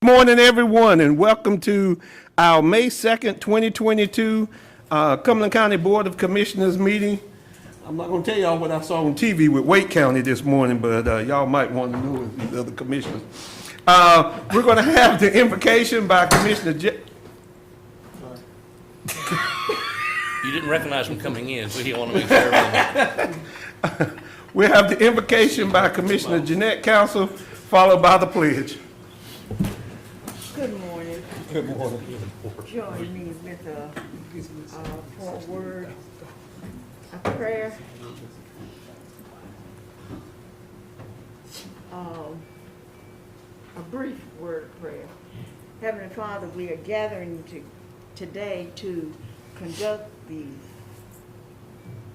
Good morning, everyone, and welcome to our May 2nd, 2022 Cumberland County Board of Commissioners meeting. I'm not going to tell y'all what I saw on TV with Wake County this morning, but y'all might want to know as these other commissioners. We're going to have the invocation by Commissioner You didn't recognize him coming in, so you want to make sure. We'll have the invocation by Commissioner Jeanette Council, followed by the pledge. Good morning. Good morning. Join me with for a word of prayer. A brief word of prayer. Heavenly Father, we are gathering today to conduct the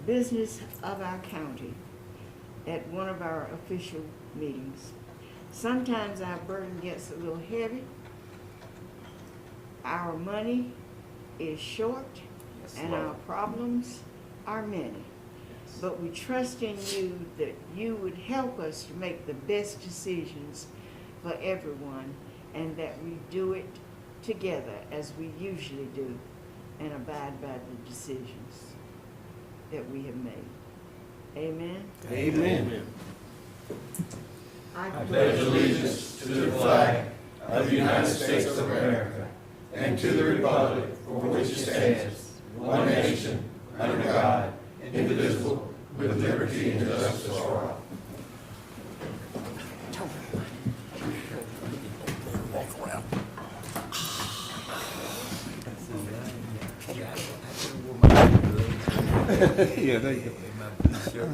business of our county at one of our official meetings. Sometimes our burden gets a little heavy. Our money is short, and our problems are many. But we trust in you that you would help us to make the best decisions for everyone, and that we do it together as we usually do, and abide by the decisions that we have made. Amen? Amen. I pledge allegiance to the flag of the United States of America and to the republic for which it stands, one nation, under God, indivisible, with liberty and justice for all. Yeah, there you go.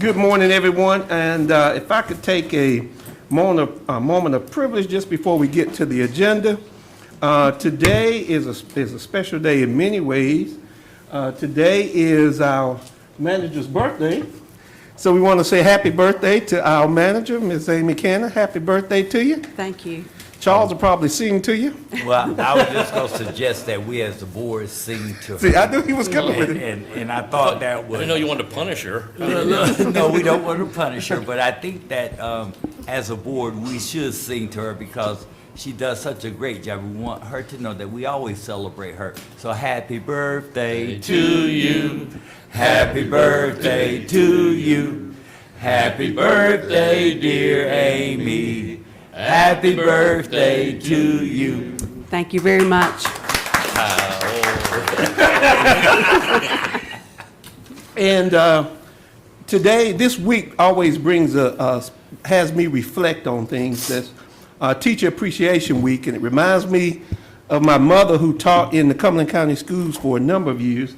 Good morning, everyone, and if I could take a moment of privilege just before we get to the agenda. Today is a special day in many ways. Today is our manager's birthday, so we want to say happy birthday to our manager, Ms. Amy Cannon. Happy birthday to you. Thank you. Charles will probably sing to you. Well, I was just going to suggest that we as the board sing to her. See, I knew he was coming with it. And I thought that I would. didn't know you wanted to punish her. No, we don't want to punish her, but I think that as a board, we should sing to her because she does such a great job. We want her to know that we always celebrate her. So happy birthday to you. Happy birthday to you. Happy birthday, dear Amy. Happy birthday to you. Thank you very much. And today, this week always brings has me reflect on things. That's Teacher Appreciation Week, and it reminds me of my mother who taught in the Cumberland County Schools for a number of years.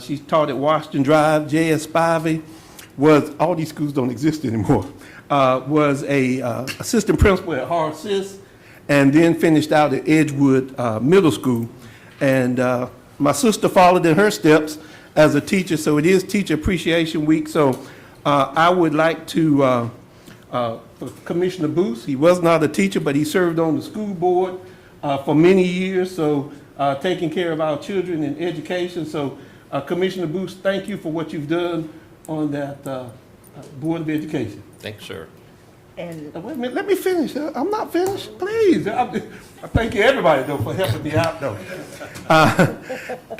She taught at Washington Drive. J.S. Spivey was, all these schools don't exist anymore, was a assistant principal at Harsis, and then finished out at Edgewood Middle School. And my sister followed in her steps as a teacher, so it is Teacher Appreciation Week. So I would like to, for Commissioner Booth, he was not a teacher, but he served on the school board for many years, so taking care of our children in education. So Commissioner Booth, thank you for what you've done on that Board of Education. Thanks, sir. And Wait a minute, let me finish. I'm not finished, please. I thank you, everybody, though, for helping me out, though.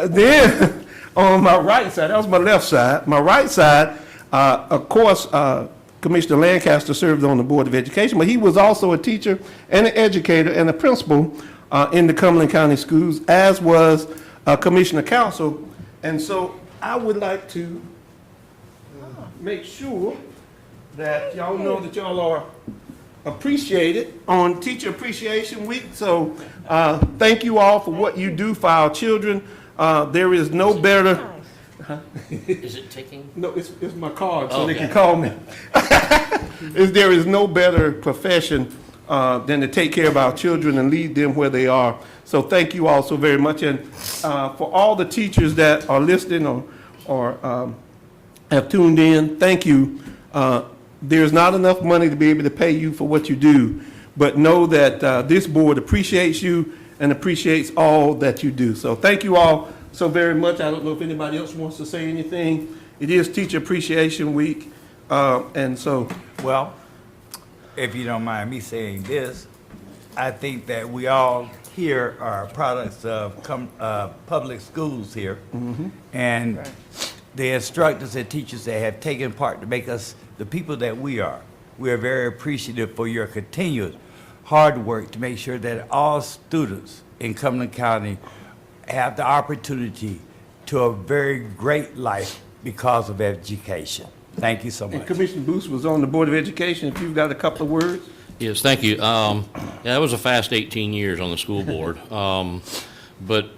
Then, on my right side, that was my left side. My right side, of course, Commissioner Lancaster served on the Board of Education, but he was also a teacher and an educator and a principal in the Cumberland County Schools, as was Commissioner Council. And so I would like to make sure that y'all know that y'all are appreciated on Teacher Appreciation Week. So thank you all for what you do for our children. There is no better. Is it taking? No, it's my card, so they Okay. can call me. There is no better profession than to take care of our children and lead them where they are. So thank you all so very much. And for all the teachers that are listening or have tuned in, thank you. There's not enough money to be able to pay you for what you do, but know that this board appreciates you and appreciates all that you do. So thank you all so very much. I don't know if anybody else wants to say anything. It is Teacher Appreciation Week, and so. Well, if you don't mind me saying this, I think that we all here are products of public schools here. And the instructors and teachers that have taken part to make us the people that we are. We are very appreciative for your continued hard work to make sure that all students in Cumberland County have the opportunity to a very great life because of education. Thank you so And much. Commissioner Booth was on the Board of Education. If you've got a couple of words. Yes, thank you. That was a fast 18 years on the school board. But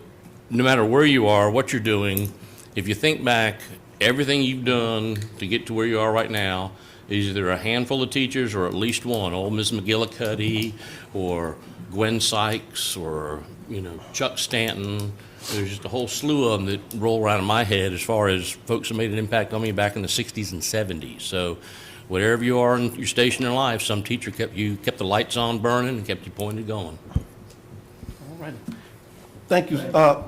no matter where you are, what you're doing, if you think back, everything you've done to get to where you are right now is either a handful of teachers or at least one, old Ms. McGillicuddy or Gwen Sykes or, Chuck Stanton. There's just a whole slew of them that roll around in my head as far as folks that made an impact on me back in the 60s and 70s. So wherever you are in your station in life, some teacher kept the lights on burning and kept you pointed going. All right. Thank you,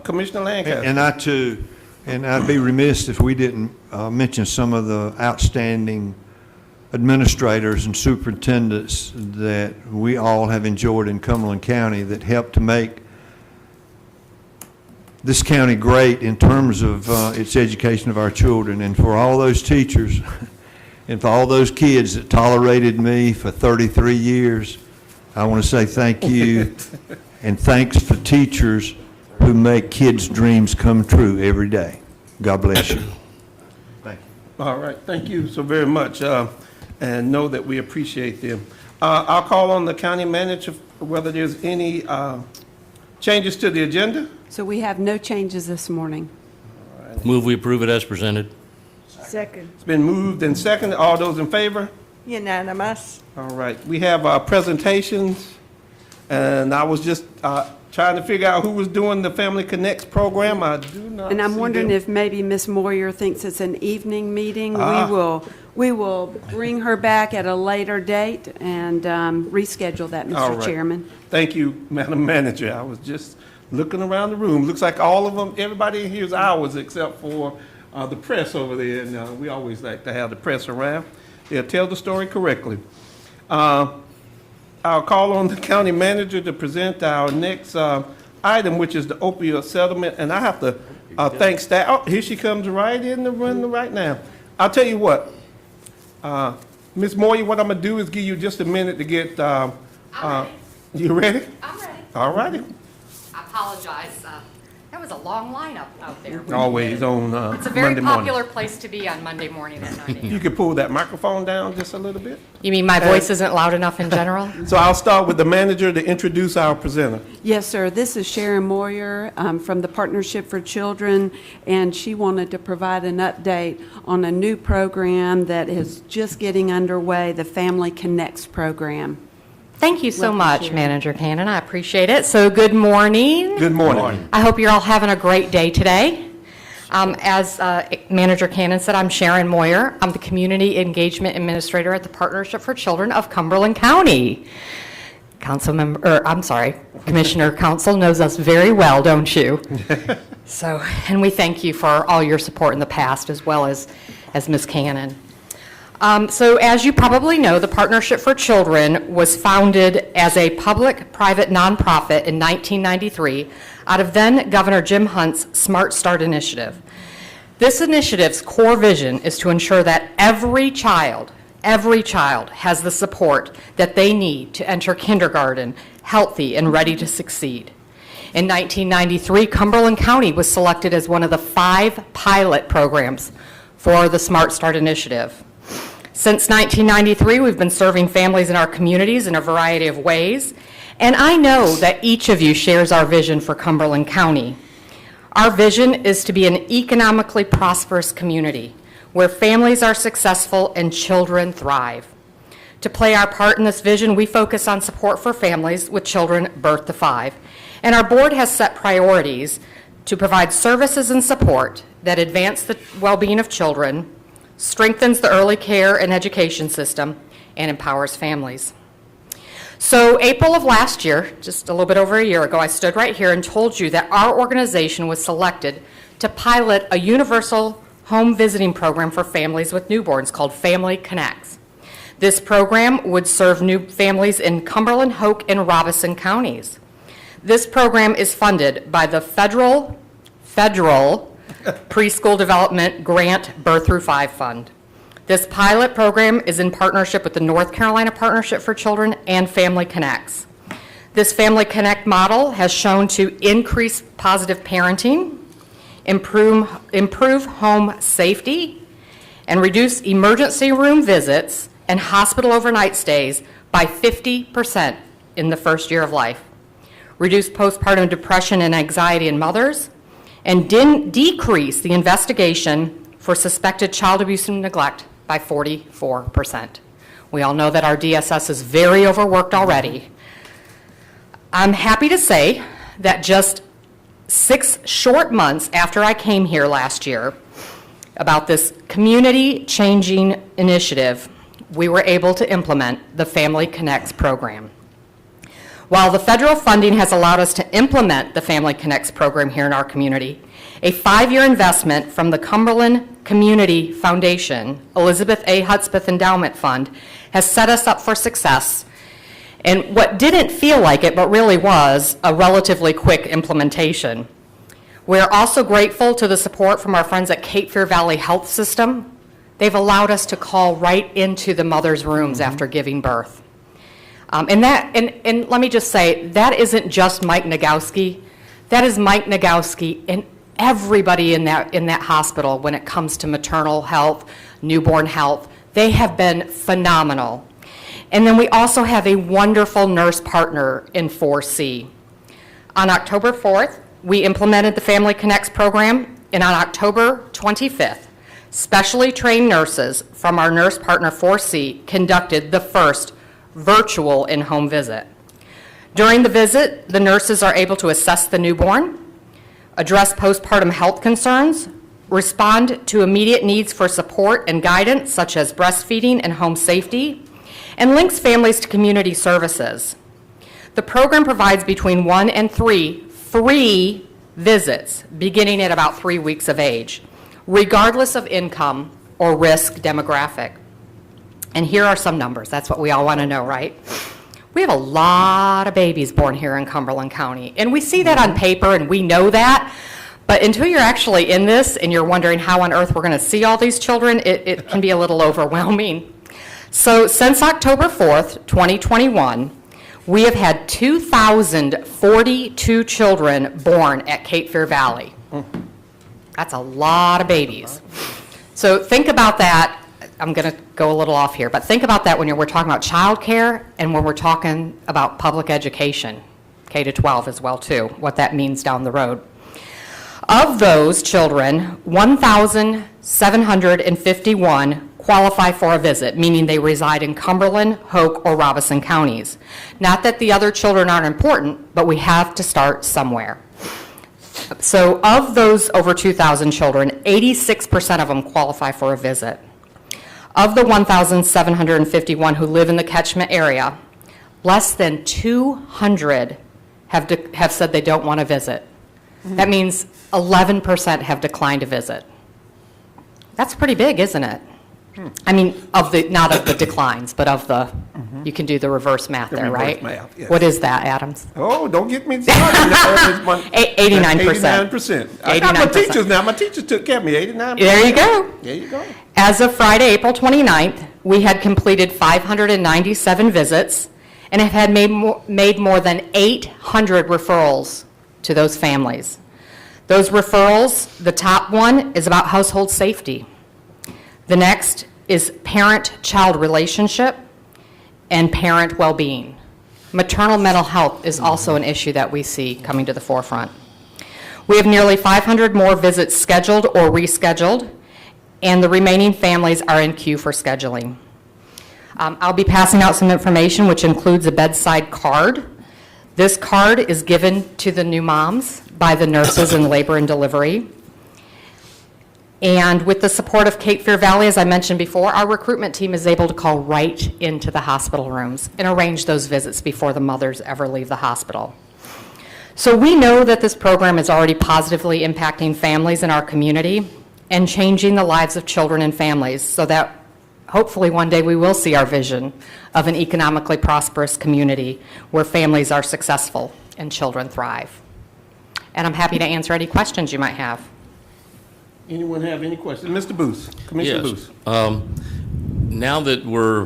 Commissioner Lancaster. And I'd be remiss if we didn't mention some of the outstanding administrators and superintendents that we all have enjoyed in Cumberland County that helped to make this county great in terms of its education of our children. And for all those teachers and for all those kids that tolerated me for 33 years, I want to say thank you. And thanks for teachers who make kids' dreams come true every day. God bless you. Thank you. All right, thank you so very much, and know that we appreciate them. I'll call on the county manager whether there's any changes to the agenda. So we have no changes this morning. Move we approve it as presented. Second. It's been moved and seconded. All those in favor? Unanimous. All right, we have presentations, and I was just trying to figure out who was doing the Family Connects program. I do not And I'm see wondering them. if maybe Ms. Moyer thinks it's an evening meeting. Ah. We will bring her back at a later date and reschedule that, All Mr. right. Chairman. Thank you, Madam Manager. I was just looking around the room. Looks like all of them, everybody in here is ours except for the press over there, and we always like to have the press around. They'll tell the story correctly. I'll call on the county manager to present our next item, which is the opioid settlement, and I have to thank staff. Oh, here she comes right in the room right now. I'll tell you what, Ms. Moyer, what I'm gonna do is give you just a minute to get, I'm ready. you ready? I'm ready. All righty. I apologize. That was a long lineup out there. Always on It's a very Monday morning. popular place to be on Monday morning at 9 a.m. You could pull that microphone down just a little bit. You mean my voice isn't loud enough in general? So I'll start with the manager to introduce our presenter. Yes, sir. This is Sharon Moyer from the Partnership for Children, and she wanted to provide an update on a new program that is just getting underway, the Family Connects program. Thank you so Welcome, much, Sharon. Manager Cannon. I appreciate it. So good morning. Good morning. I hope you're all having a great day today. As Manager Cannon said, I'm Sharon Moyer. I'm the Community Engagement Administrator at the Partnership for Children of Cumberland County. Commissioner Council knows us very well, don't you? So, and we thank you for all your support in the past as well as Ms. Cannon. So as you probably know, the Partnership for Children was founded as a public-private nonprofit in 1993 out of then Governor Jim Hunt's Smart Start initiative. This initiative's core vision is to ensure that every child has the support that they need to enter kindergarten healthy and ready to succeed. In 1993, Cumberland County was selected as one of the 5 pilot programs for the Smart Start initiative. Since 1993, we've been serving families in our communities in a variety of ways, and I know that each of you shares our vision for Cumberland County. Our vision is to be an economically prosperous community where families are successful and children thrive. To play our part in this vision, we focus on support for families with children birth to 5, and our board has set priorities to provide services and support that advance the well-being of children, strengthens the early care and education system, and empowers families. So April of last year, just a little bit over a year ago, I stood right here and told you that our organization was selected to pilot a universal home visiting program for families with newborns called Family Connects. This program would serve new families in Cumberland, Hoke, and Robeson counties. This program is funded by the federal Preschool Development Grant Birth Through 5 Fund. This pilot program is in partnership with the North Carolina Partnership for Children and Family Connects. This Family Connect model has shown to increase positive parenting, improve home safety, and reduce emergency room visits and hospital overnight stays by 50% in the first year of life, reduce postpartum depression and anxiety in mothers, and decrease the investigation for suspected child abuse and neglect by 44%. We all know that our DSS is very overworked already. I'm happy to say that just 6 short months after I came here last year about this community-changing initiative, we were able to implement the Family Connects program. While the federal funding has allowed us to implement the Family Connects program here in our community, a 5-year investment from the Cumberland Community Foundation, Elizabeth A. Hudspeth Endowment Fund, has set us up for success. And what didn't feel like it, but really was, a relatively quick implementation. We're also grateful to the support from our friends at Cape Fear Valley Health System. They've allowed us to call right into the mother's rooms after giving birth. And let me just say, that isn't just Mike Nagowski. That is Mike Nagowski and everybody in that hospital when it comes to maternal health, newborn health. They have been phenomenal. And then we also have a wonderful nurse partner in 4C. On October 4th, we implemented the Family Connects program, and on October 25th, specially trained nurses from our nurse partner 4C conducted the first virtual in-home visit. During the visit, the nurses are able to assess the newborn, address postpartum health concerns, respond to immediate needs for support and guidance, such as breastfeeding and home safety, and links families to community services. The program provides between 1 and 3 free visits, beginning at about 3 weeks of age, regardless of income or risk demographic. And here are some numbers. That's what we all want to know, right? We have a lot of babies born here in Cumberland County, and we see that on paper, and we know that, but until you're actually in this and you're wondering how on earth we're going to see all these children, it can be a little overwhelming. So since October 4th, 2021, we have had 2,042 children born at Cape Fear Valley. That's a lot of babies. So think about that. I'm going to go a little off here, but think about that when we're talking about childcare and when we're talking about public education, K to 12 as well too, what that means down the road. Of those children, 1,751 qualify for a visit, meaning they reside in Cumberland, Hoke, or Robeson counties. Not that the other children aren't important, but we have to start somewhere. So of those over 2,000 children, 86% of them qualify for a visit. Of the 1,751 who live in the catchment area, less than 200 have said they don't want to visit. That means 11% have declined to visit. That's pretty big, isn't it? I mean, not of the declines, but of the, you can do the reverse math there, right? Math, yes. What is that, Adams? Oh, don't get me started. 89%. 89%. I got my 89%. teachers now. My teachers took care of me, 89%. There you go. There you go. As of Friday, April 29th, we had completed 597 visits and have had made more than 800 referrals to those families. Those referrals, the top one is about household safety. The next is parent-child relationship and parent well-being. Maternal mental health is also an issue that we see coming to the forefront. We have nearly 500 more visits scheduled or rescheduled, and the remaining families are in queue for scheduling. I'll be passing out some information which includes a bedside card. This card is given to the new moms by the nurses in labor and delivery. And with the support of Cape Fear Valley, as I mentioned before, our recruitment team is able to call right into the hospital rooms and arrange those visits before the mothers ever leave the hospital. So we know that this program is already positively impacting families in our community and changing the lives of children and families so that hopefully one day we will see our vision of an economically prosperous community where families are successful and children thrive. And I'm happy to answer any questions you might have. Anyone have any questions? Mr. Booth, Commissioner Yes. Booth. Now that we're,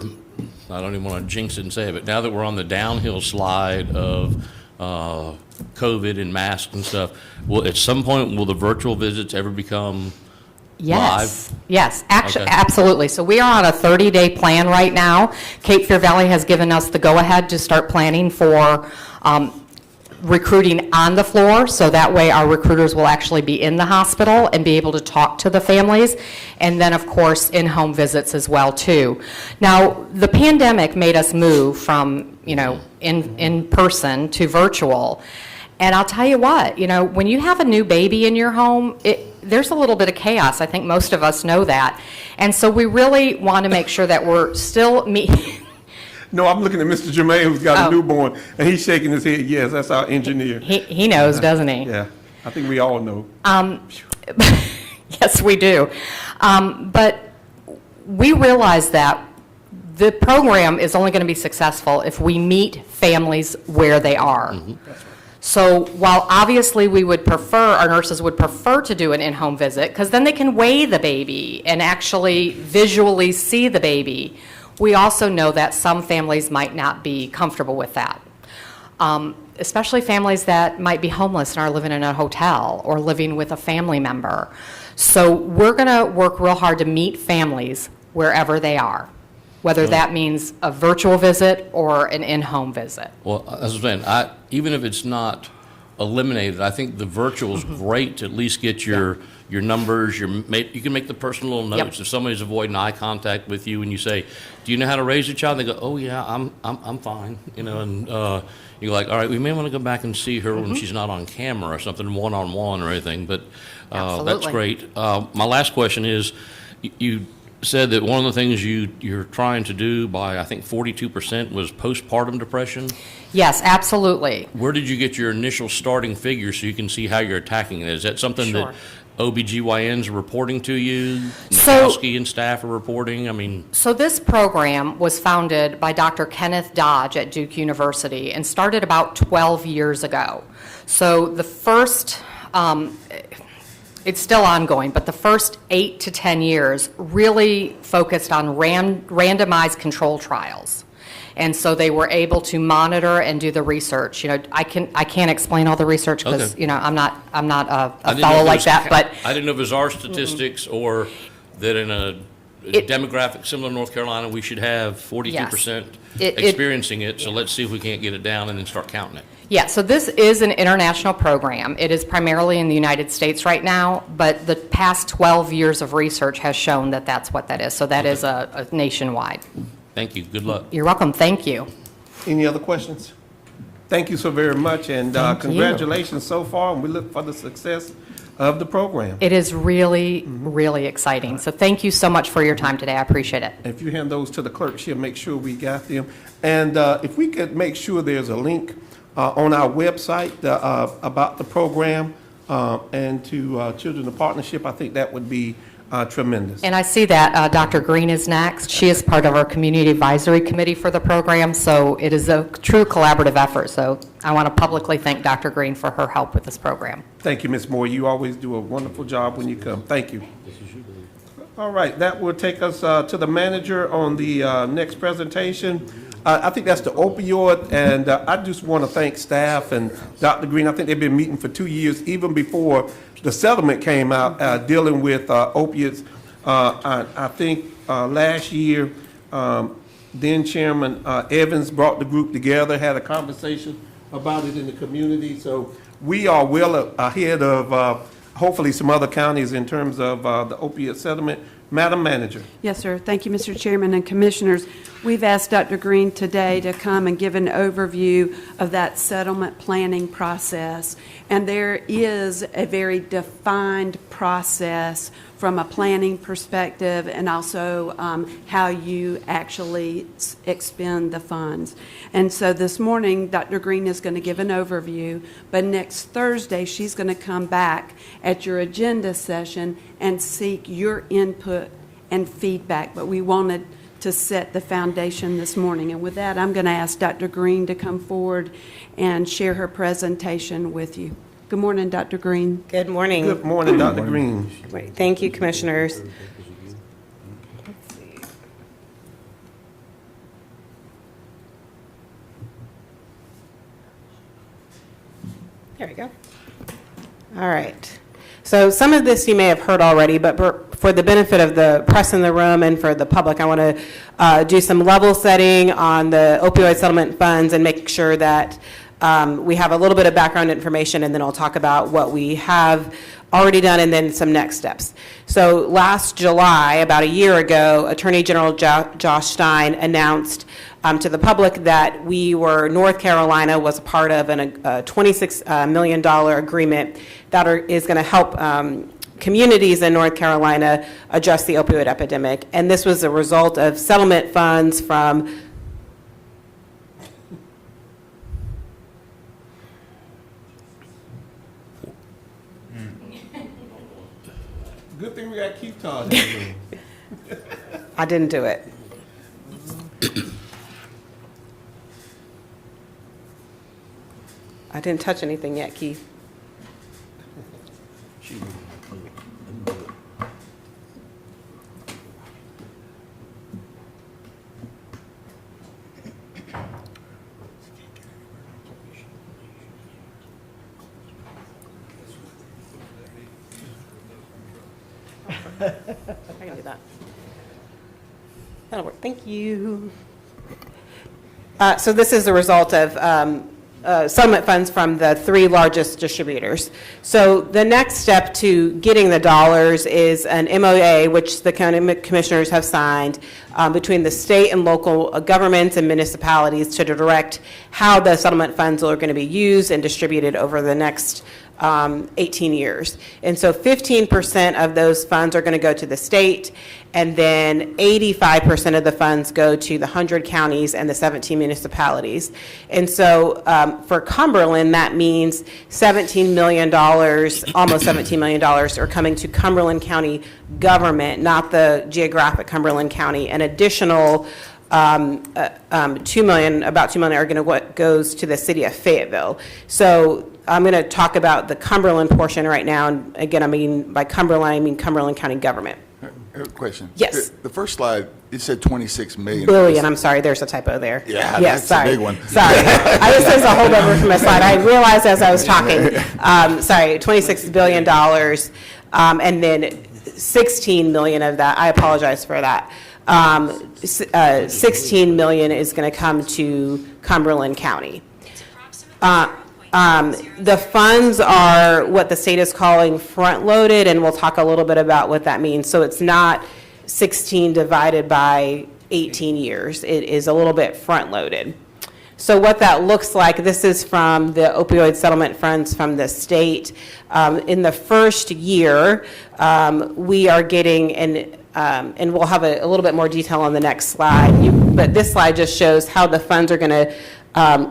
I don't even want to jinx it and say it, but now that we're on the downhill slide of COVID and masks and stuff, at some point, will the virtual visits ever become Yes, live? yes, actually, Okay. absolutely. So we are on a 30-day plan right now. Cape Fear Valley has given us the go-ahead to start planning for recruiting on the floor, so that way our recruiters will actually be in the hospital and be able to talk to the families, and then, of course, in-home visits as well, too. Now, the pandemic made us move from, in person to virtual, and I'll tell you what, when you have a new baby in your home, there's a little bit of chaos. I think most of us know that. And so we really want to make sure that we're still No, I'm looking at Mr. Jermaine, who's got a newborn, and he's shaking his head. Yes, that's our engineer. He knows, doesn't he? Yeah, I think we all know. Yes, we do. But we realize that the program is only going to be successful if we meet families where they are. So while obviously our nurses would prefer to do an in-home visit, because then they can weigh the baby and actually visually see the baby, we also know that some families might not be comfortable with that. Especially families that might be homeless and are living in a hotel or living with a family member. So we're going to work real hard to meet families wherever they are, whether that means a virtual visit or an in-home visit. Well, as I'm saying, even if it's not eliminated, I think the virtual is great to at least get your numbers. You can make the personal little notes. Yep. If somebody's avoiding eye contact with you and you say, "Do you know how to raise a child?" They go, "Oh yeah, I'm fine." And you're like, "All right, we may want to go back and see her when she's not on camera or something, one-on-one or anything." But that's Absolutely. great. My last question is, you said that one of the things you're trying to do by, I think, 42% was postpartum depression. Yes, absolutely. Where did you get your initial starting figure so you can see how you're attacking it? Is that something Sure. that OBGYNs are reporting to you? So- Mikowski and staff are reporting? I mean, So this program was founded by Dr. Kenneth Dodge at Duke University and started about 12 years ago. So the first, it's still ongoing, but the first 8 to 10 years really focused on randomized control trials. And so they were able to monitor and do the research. I can't explain all the research because, Okay. I'm not I a didn't know fellow if like it was that, but I didn't know if it was our statistics or that in a demographic similar to North Carolina, we should have 42% It- experiencing it. So let's see if we can't get it down and then start counting it. yeah, so this is an international program. It is primarily in the United States right now, but the past 12 years of research has shown that that's what that is. So that is a nationwide. Thank you. Good luck. You're welcome. Thank you. Any other questions? Thank you so very much, and Thank you. congratulations so far, and we look for the success of the program. It is really, really exciting. So thank you so much for your time today. I appreciate it. If you hand those to the clerk, she'll make sure we got them. And if we could make sure there's a link on our website about the program and to Children of Partnership, I think that would be tremendous. And I see that Dr. Green is next. She is part of our Community Advisory Committee for the program, so it is a true collaborative effort. So I want to publicly thank Dr. Green for her help with this program. Thank you, Ms. Moore. You always do a wonderful job when you come. Thank you. All right, that will take us to the manager on the next presentation. I think that's the opioid, and I just want to thank staff and Dr. Green. I think they've been meeting for 2 years, even before the settlement came out, dealing with opiates. I think last year, then Chairman Evans brought the group together, had a conversation about it in the community. So we are well ahead of hopefully some other counties in terms of the opioid settlement. Madam Manager. Yes, sir. Thank you, Mr. Chairman and Commissioners. We've asked Dr. Green today to come and give an overview of that settlement planning process. And there is a very defined process from a planning perspective and also how you actually expend the funds. And so this morning, Dr. Green is going to give an overview, but next Thursday, she's going to come back at your agenda session and seek your input and feedback, but we wanted to set the foundation this morning. And with that, I'm going to ask Dr. Green to come forward and share her presentation with you. Good morning, Dr. Green. Good morning. Good morning, Dr. Green. Thank you, Commissioners. There we go. All right. So some of this you may have heard already, but for the benefit of the press in the room and for the public, I want to do some level setting on the opioid settlement funds and make sure that we have a little bit of background information, and then I'll talk about what we have already done and then some next steps. So last July, about a year ago, Attorney General Josh Stein announced to the public that North Carolina was a part of a $26 million agreement that is going to help communities in North Carolina address the opioid epidemic. And this was a result of settlement funds from Good thing we got Keith Todd in the room. I didn't do it. I didn't touch anything yet, Keith. I can do that. That'll work. Thank you. So this is the result of settlement funds from the 3 largest distributors. So the next step to getting the dollars is an MOA, which the county commissioners have signed between the state and local governments and municipalities to direct how the settlement funds are going to be used and distributed over the next 18 years. And so 15% of those funds are going to go to the state, and then 85% of the funds go to the 100 counties and the 17 municipalities. And so for Cumberland, that means $17 million, almost $17 million, are coming to Cumberland County government, not the geographic Cumberland County. An additional about $2 million are going to goes to the city of Fayetteville. So I'm going to talk about the Cumberland portion right now. And again, I mean by Cumberland, I mean Cumberland County government. Question. Yes. The first slide, it said 26 million. Billion, I'm sorry, there's a typo there. Yeah, Yes, that's a sorry. big one. Sorry. I just says a holdover from my slide. I realized as I was talking. Sorry, $26 billion. And then 16 million of that, I apologize for that. 16 million is going to come to Cumberland County. The funds are what the state is calling front-loaded, and we'll talk a little bit about what that means. So it's not 16 divided by 18 years. It is a little bit front-loaded. So what that looks like, this is from the opioid settlement funds from the state. In the first year, we are getting, and we'll have a little bit more detail on the next slide, but this slide just shows how the funds are going to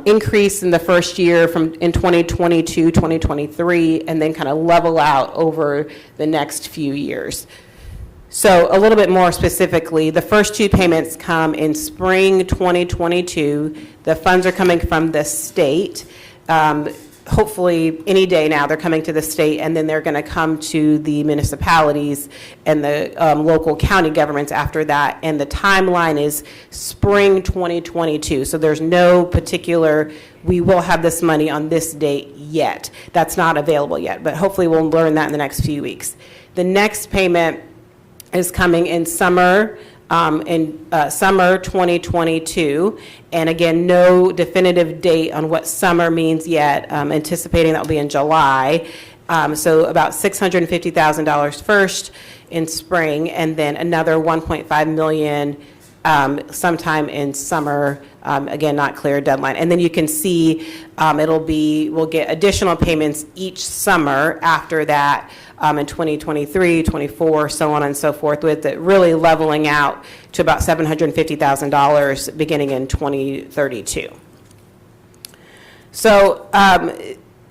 increase in the first year in 2022, 2023, and then kind of level out over the next few years. So a little bit more specifically, the first 2 payments come in spring 2022. The funds are coming from the state. Hopefully any day now they're coming to the state, and then they're going to come to the municipalities and the local county governments after that. And the timeline is spring 2022. So there's no particular, we will have this money on this date yet. That's not available yet, but hopefully we'll learn that in the next few weeks. The next payment is coming in summer 2022, and again, no definitive date on what summer means yet, anticipating that will be in July. So about $650,000 first in spring, and then another $1.5 million sometime in summer, again, not clear deadline. And then you can see we'll get additional payments each summer after that, in 2023, 24, so on and so forth, with it really leveling out to about $750,000 beginning in 2032. So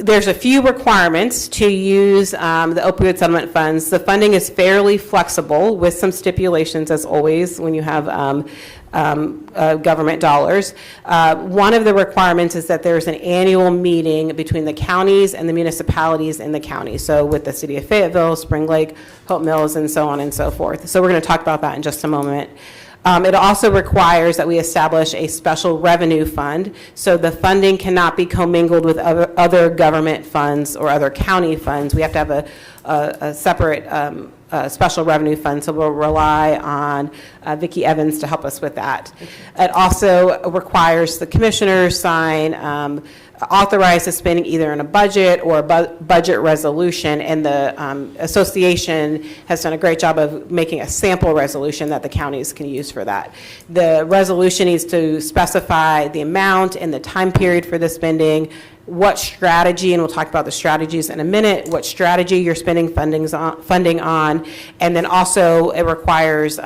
There's a few requirements to use the opioid settlement funds. The funding is fairly flexible with some stipulations, as always, when you have government dollars. One of the requirements is that there's an annual meeting between the counties and the municipalities in the county. So with the city of Fayetteville, Spring Lake, Hope Mills, and so on and so forth. So we're going to talk about that in just a moment. It also requires that we establish a special revenue fund, so the funding cannot be commingled with other government funds or other county funds. We have to have a separate special revenue fund, so we'll rely on Vicki Evans to help us with that. It also requires the commissioners sign authorize the spending either in a budget or a budget resolution, and the association has done a great job of making a sample resolution that the counties can use for that. The resolution needs to specify the amount and the time period for the spending, what strategy, and we'll talk about the strategies in a minute, what strategy you're spending funding on, and then also it requires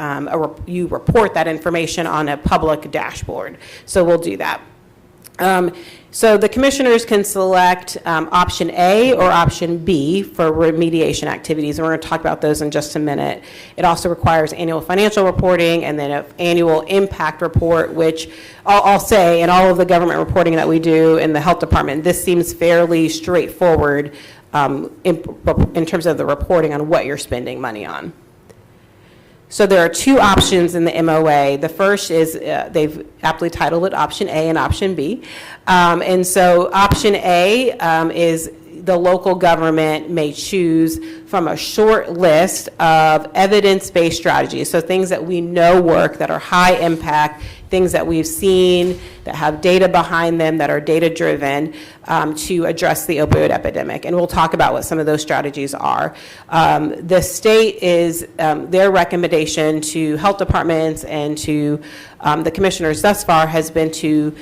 you report that information on a public dashboard. So we'll do that. So the commissioners can select option A or option B for remediation activities, and we're going to talk about those in just a minute. It also requires annual financial reporting and then an annual impact report, which I'll say in all of the government reporting that we do in the health department, this seems fairly straightforward in terms of the reporting on what you're spending money on. So there are two options in the MOA. The first is, they've aptly titled it Option A and Option B. And so Option A is the local government may choose from a short list of evidence-based strategies. So things that we know work, that are high impact, things that we've seen, that have data behind them, that are data-driven, to address the opioid epidemic. And we'll talk about what some of those strategies are. The state is, their recommendation to health departments and to the commissioners thus far has been to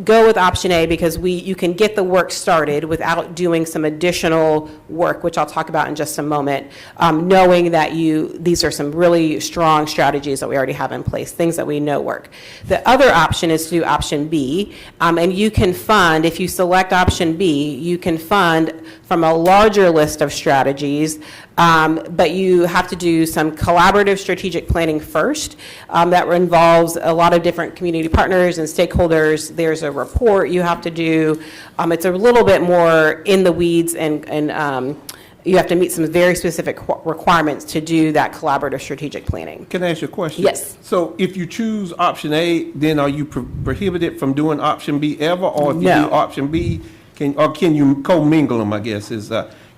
go with option A, because you can get the work started without doing some additional work, which I'll talk about in just a moment, knowing that these are some really strong strategies that we already have in place, things that we know work. The other option is to do option B, and you can fund, if you select option B, you can fund from a larger list of strategies, but you have to do some collaborative strategic planning first. That involves a lot of different community partners and stakeholders. There's a report you have to do. It's a little bit more in the weeds, and you have to meet some very specific requirements to do that collaborative strategic planning. Can I ask you a question? Yes. So if you choose option A, then are you prohibited from doing option B ever? Or if you No. do option B, can you commingle them, I guess,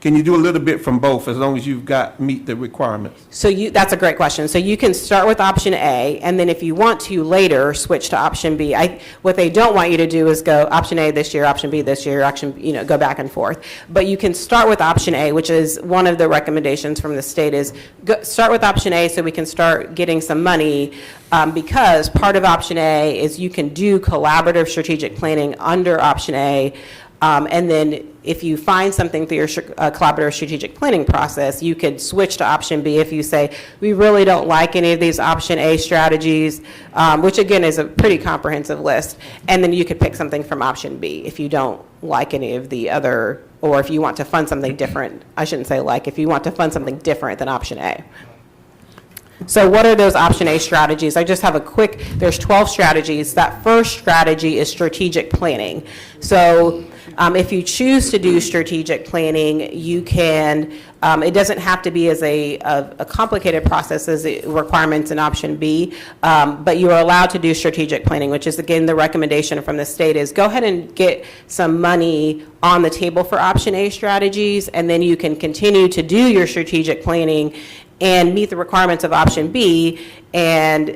can you do a little bit from both as long as you've meet the requirements? So that's a great question. So you can start with option A, and then if you want to later switch to option B. What they don't want you to do is go option A this year, option B this year, go back and forth. But you can start with option A, which is one of the recommendations from the state is start with option A so we can start getting some money, because part of option A is you can do collaborative strategic planning under option A. And then if you find something through your collaborative strategic planning process, you could switch to option B if you say, we really don't like any of these option A strategies, which again is a pretty comprehensive list. And then you could pick something from option B if you don't like any of the other, or if you want to fund something different. I shouldn't say like, if you want to fund something different than option A. So what are those option A strategies? I just have there's 12 strategies. That first strategy is strategic planning. So if you choose to do strategic planning, you can, it doesn't have to be as a complicated process as the requirements in option B, but you are allowed to do strategic planning, which is again the recommendation from the state is go ahead and get some money on the table for option A strategies, and then you can continue to do your strategic planning and meet the requirements of option B, and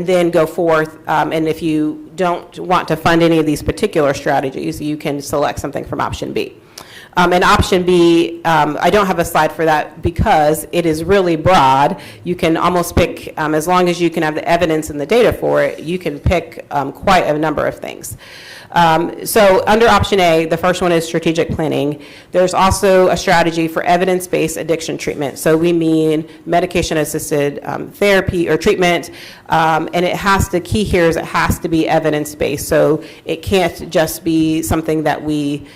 then go forth. And if you don't want to fund any of these particular strategies, you can select something from option B. And option B, I don't have a slide for that because it is really broad. You can almost pick, as long as you can have the evidence and the data for it, you can pick quite a number of things. So under option A, the first one is strategic planning. There's also a strategy for evidence-based addiction treatment. So we mean medication-assisted therapy or treatment, and the key here is it has to be evidence-based. So it can't just be something that we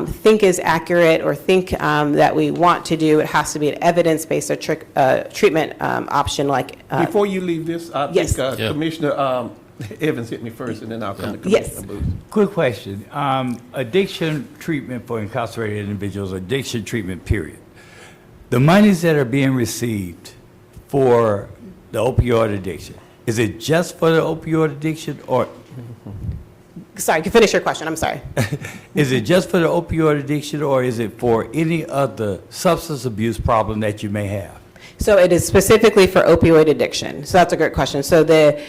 think is accurate or think that we want to do. It has to be an evidence-based treatment option like. Before you leave this, I Yes. think Yeah. Commissioner Evans hit me first, and then I'll come to Yes. Commissioner Booth. Quick question. Addiction treatment for incarcerated individuals, addiction treatment, period. The monies that are being received for the opioid addiction, is it just for the opioid addiction, or Sorry, can finish your question, I'm sorry. is it just for the opioid addiction, or is it for any other substance abuse problem that you may have? So it is specifically for opioid addiction. So that's a great question. So the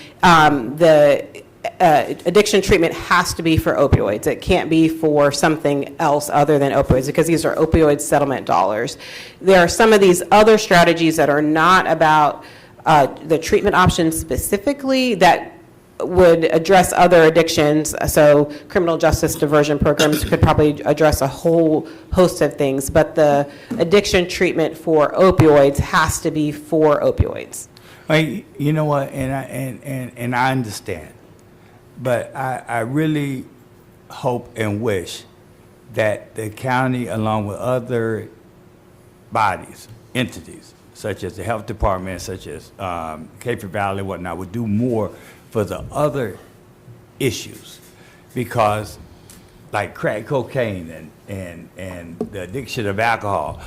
addiction treatment has to be for opioids. It can't be for something else other than opioids because these are opioid settlement dollars. There are some of these other strategies that are not about the treatment options specifically that would address other addictions. So criminal justice diversion programs could probably address a whole host of things, but the addiction treatment for opioids has to be for opioids. You know what, and I understand, but I really hope and wish that the county, along with other bodies, entities, such as the health department, such as Cape Valley and whatnot, would do more for the other issues, because like crack cocaine and the addiction of alcohol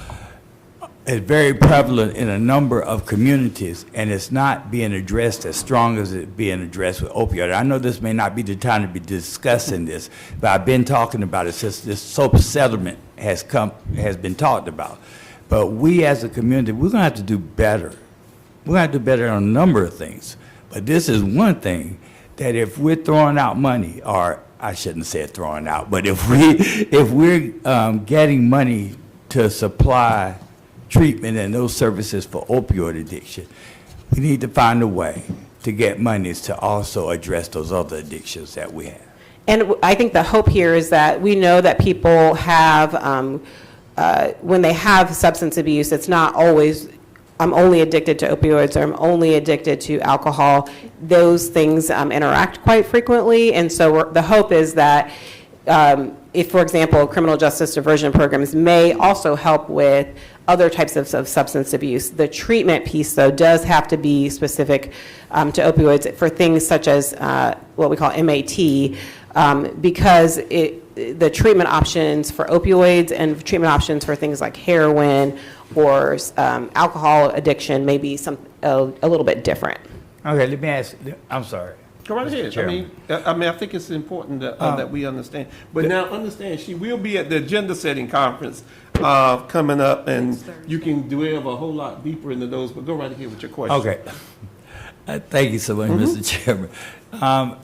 is very prevalent in a number of communities, and it's not being addressed as strong as it's being addressed with opioid. I know this may not be the time to be discussing this, but I've been talking about it since this SOAP settlement has been talked about. But we as a community, we're gonna have to do better. We're gonna have to do better on a number of things. But this is one thing that if we're throwing out money, or I shouldn't say throwing out, but if we're getting money to supply treatment and those services for opioid addiction, we need to find a way to get monies to also address those other addictions that we have. And I think the hope here is that we know that people have, when they have substance abuse, it's not always, I'm only addicted to opioids or I'm only addicted to alcohol. Those things interact quite frequently. And so the hope is that if, for example, criminal justice diversion programs may also help with other types of substance abuse. The treatment piece, though, does have to be specific to opioids for things such as what we call MAT, because the treatment options for opioids and treatment options for things like heroin or alcohol addiction may be a little bit different. Okay, let me ask, I'm sorry. Go right ahead. Chairman. I think it's important that we understand. But now understand, she will be at the agenda setting conference coming up, and you can delve a whole lot deeper into those. But go right ahead with your question. Okay. Thank you so much, Mr. Chairman.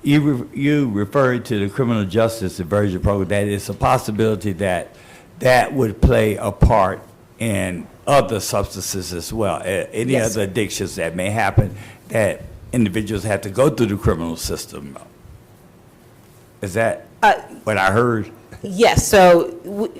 You referred to the criminal justice diversion program, that it's a possibility that would play a part in other substances as well, any Yes. other addictions that may happen that individuals have to go through the criminal system. Is that what I heard? Yes, so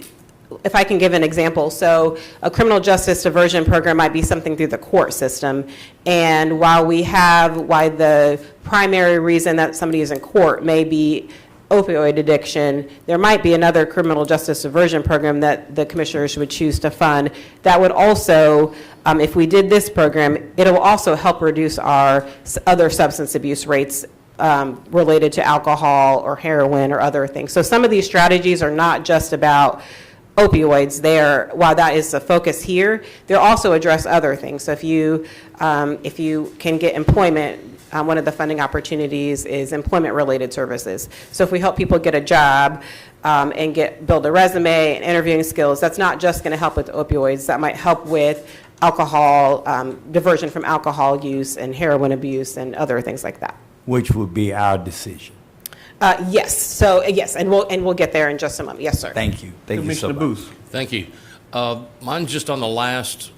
if I can give an example, so a criminal justice diversion program might be something through the court system, and why the primary reason that somebody is in court may be opioid addiction, there might be another criminal justice diversion program that the commissioners would choose to fund that would also, if we did this program, it will also help reduce our other substance abuse rates related to alcohol or heroin or other things. So some of these strategies are not just about opioids. While that is the focus here, they'll also address other things. So if you can get employment, one of the funding opportunities is employment-related services. So if we help people get a job and build a resume and interviewing skills, that's not just going to help with opioids. That might help with alcohol, diversion from alcohol use and heroin abuse and other things like that. Which would be our decision. Yes. So yes, and we'll get there in just a moment. Yes, sir. Thank you. Thank you so Commissioner much. Booth. Thank you. Mine's just on the last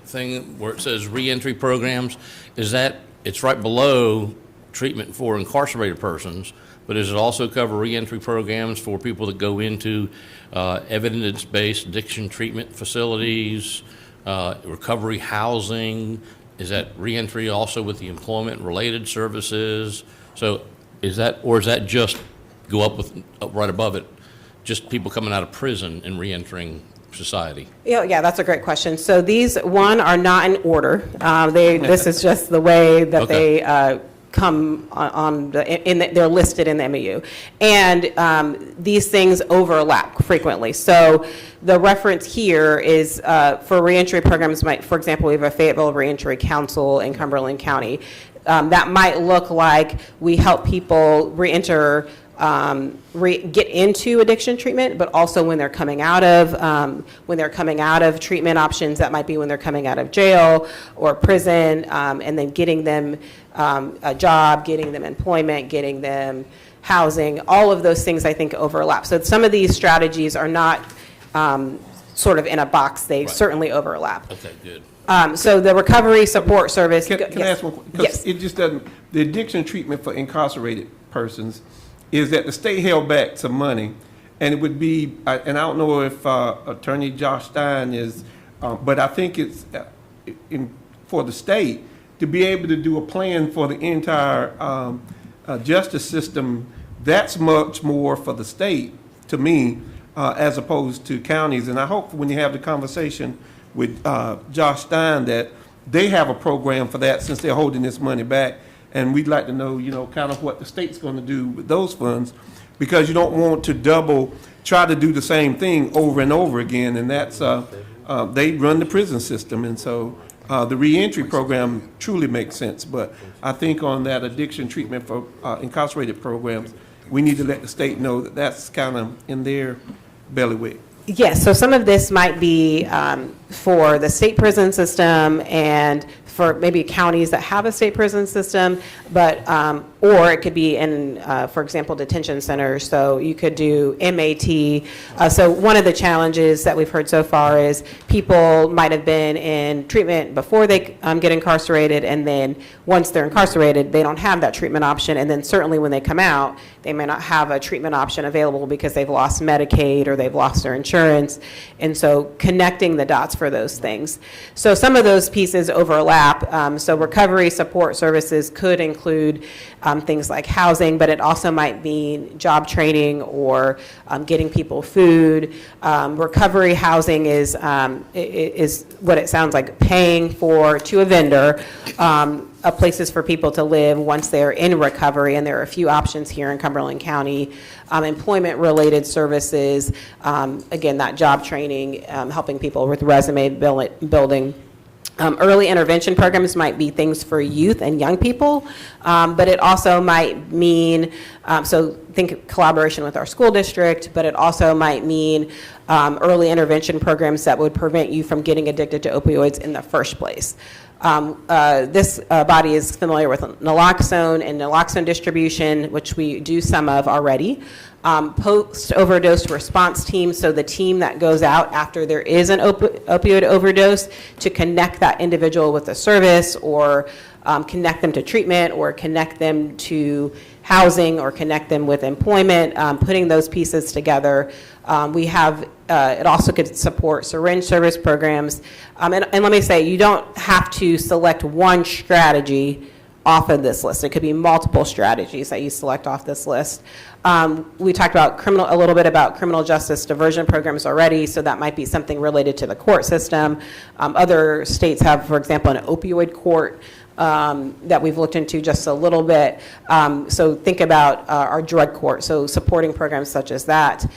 thing where it says reentry programs. Is that, it's right below treatment for incarcerated persons, but does it also cover reentry programs for people that go into evidence-based addiction treatment facilities, recovery housing? Is that reentry also with the employment-related services? So is that, or is that just go up with, right above it, just people coming out of prison and reentering society? Yeah, that's a great question. So these, one, are not in order. This is just the way that Okay. they come they're listed in the MOU. And these things overlap frequently. So the reference here is for reentry programs, for example, we have a Fayetteville Reentry Council in Cumberland County. That might look like we help people reenter, get into addiction treatment, but also when they're coming out of treatment options. That might be when they're coming out of jail or prison, and then getting them a job, getting them employment, getting them housing. All of those things I think overlap. So some of these strategies are not sort of in a box. They certainly overlap. Okay, good. So the recovery support service. Can I yes. ask one? Yes. Because it just doesn't, the addiction treatment for incarcerated persons is that the state held back some money, and it would be, and I don't know if Attorney Josh Stein is, but I think it's for the state to be able to do a plan for the entire justice system. That's much more for the state, to me, as opposed to counties. And I hope when you have the conversation with Josh Stein that they have a program for that, since they're holding this money back. And we'd like to know, kind of what the state's going to do with those funds, because you don't want to try to do the same thing over and over again. And that's, they run the prison system. And so the reentry program truly makes sense. But I think on that addiction treatment for incarcerated programs, we need to let the state know that that's kind of in their bailiwick. Yes, so some of this might be for the state prison system and for maybe counties that have a state prison system, but or it could be in, for example, detention centers. So you could do MAT. So one of the challenges that we've heard so far is people might have been in treatment before they get incarcerated, and then once they're incarcerated, they don't have that treatment option. And then certainly when they come out, they may not have a treatment option available because they've lost Medicaid or they've lost their insurance. And so connecting the dots for those things. So some of those pieces overlap. So recovery support services could include things like housing, but it also might mean job training or getting people food. Recovery housing is what it sounds like, paying to a vendor places for people to live once they're in recovery, and there are a few options here in Cumberland County. Employment-related services, again, that job training, helping people with resume building. Early intervention programs might be things for youth and young people, but it also might mean, so think collaboration with our school district, but it also might mean early intervention programs that would prevent you from getting addicted to opioids in the first place. This body is familiar with naloxone and naloxone distribution, which we do some of already. Post-overdose response team, so the team that goes out after there is an opioid overdose to connect that individual with a service, or connect them to treatment, or connect them to housing, or connect them with employment, putting those pieces together. We have, it also could support syringe service programs. And let me say, you don't have to select one strategy off of this list. It could be multiple strategies that you select off this list. We talked about a little bit about criminal justice diversion programs already, so that might be something related to the court system. Other states have, for example, an opioid court that we've looked into just a little bit. So think about our drug court, so supporting programs such as that.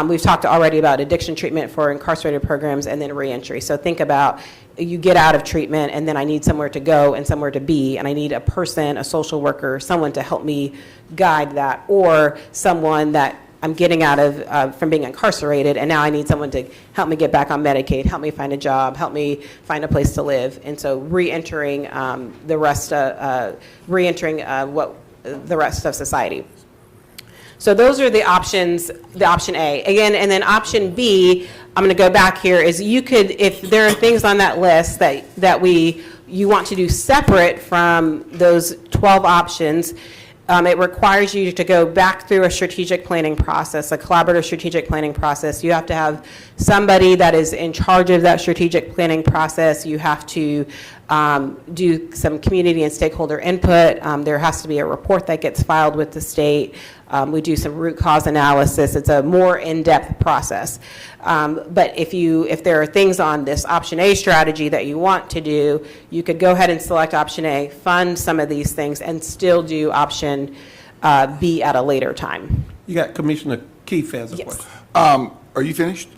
We've talked already about addiction treatment for incarcerated programs, and then reentry. So think about, you get out of treatment, and then I need somewhere to go and somewhere to be, and I need a person, a social worker, someone to help me guide that, or someone that I'm getting out of from being incarcerated, and now I need someone to help me get back on Medicaid, help me find a job, help me find a place to live. And so re-entering the rest of society. So those are the options, the option A. Again, and then option B, I'm going to go back here, is you could, if there are things on that list that you want to do separate from those 12 options, it requires you to go back through a strategic planning process, a collaborative strategic planning process. You have to have somebody that is in charge of that strategic planning process. You have to do some community and stakeholder input. There has to be a report that gets filed with the state. We do some root cause analysis. It's a more in-depth process. But if there are things on this option A strategy that you want to do, you could go ahead and select option A, fund some of these things, and still do option B at a later time. You got Commissioner Keefe has a Yes. question. Are you finished?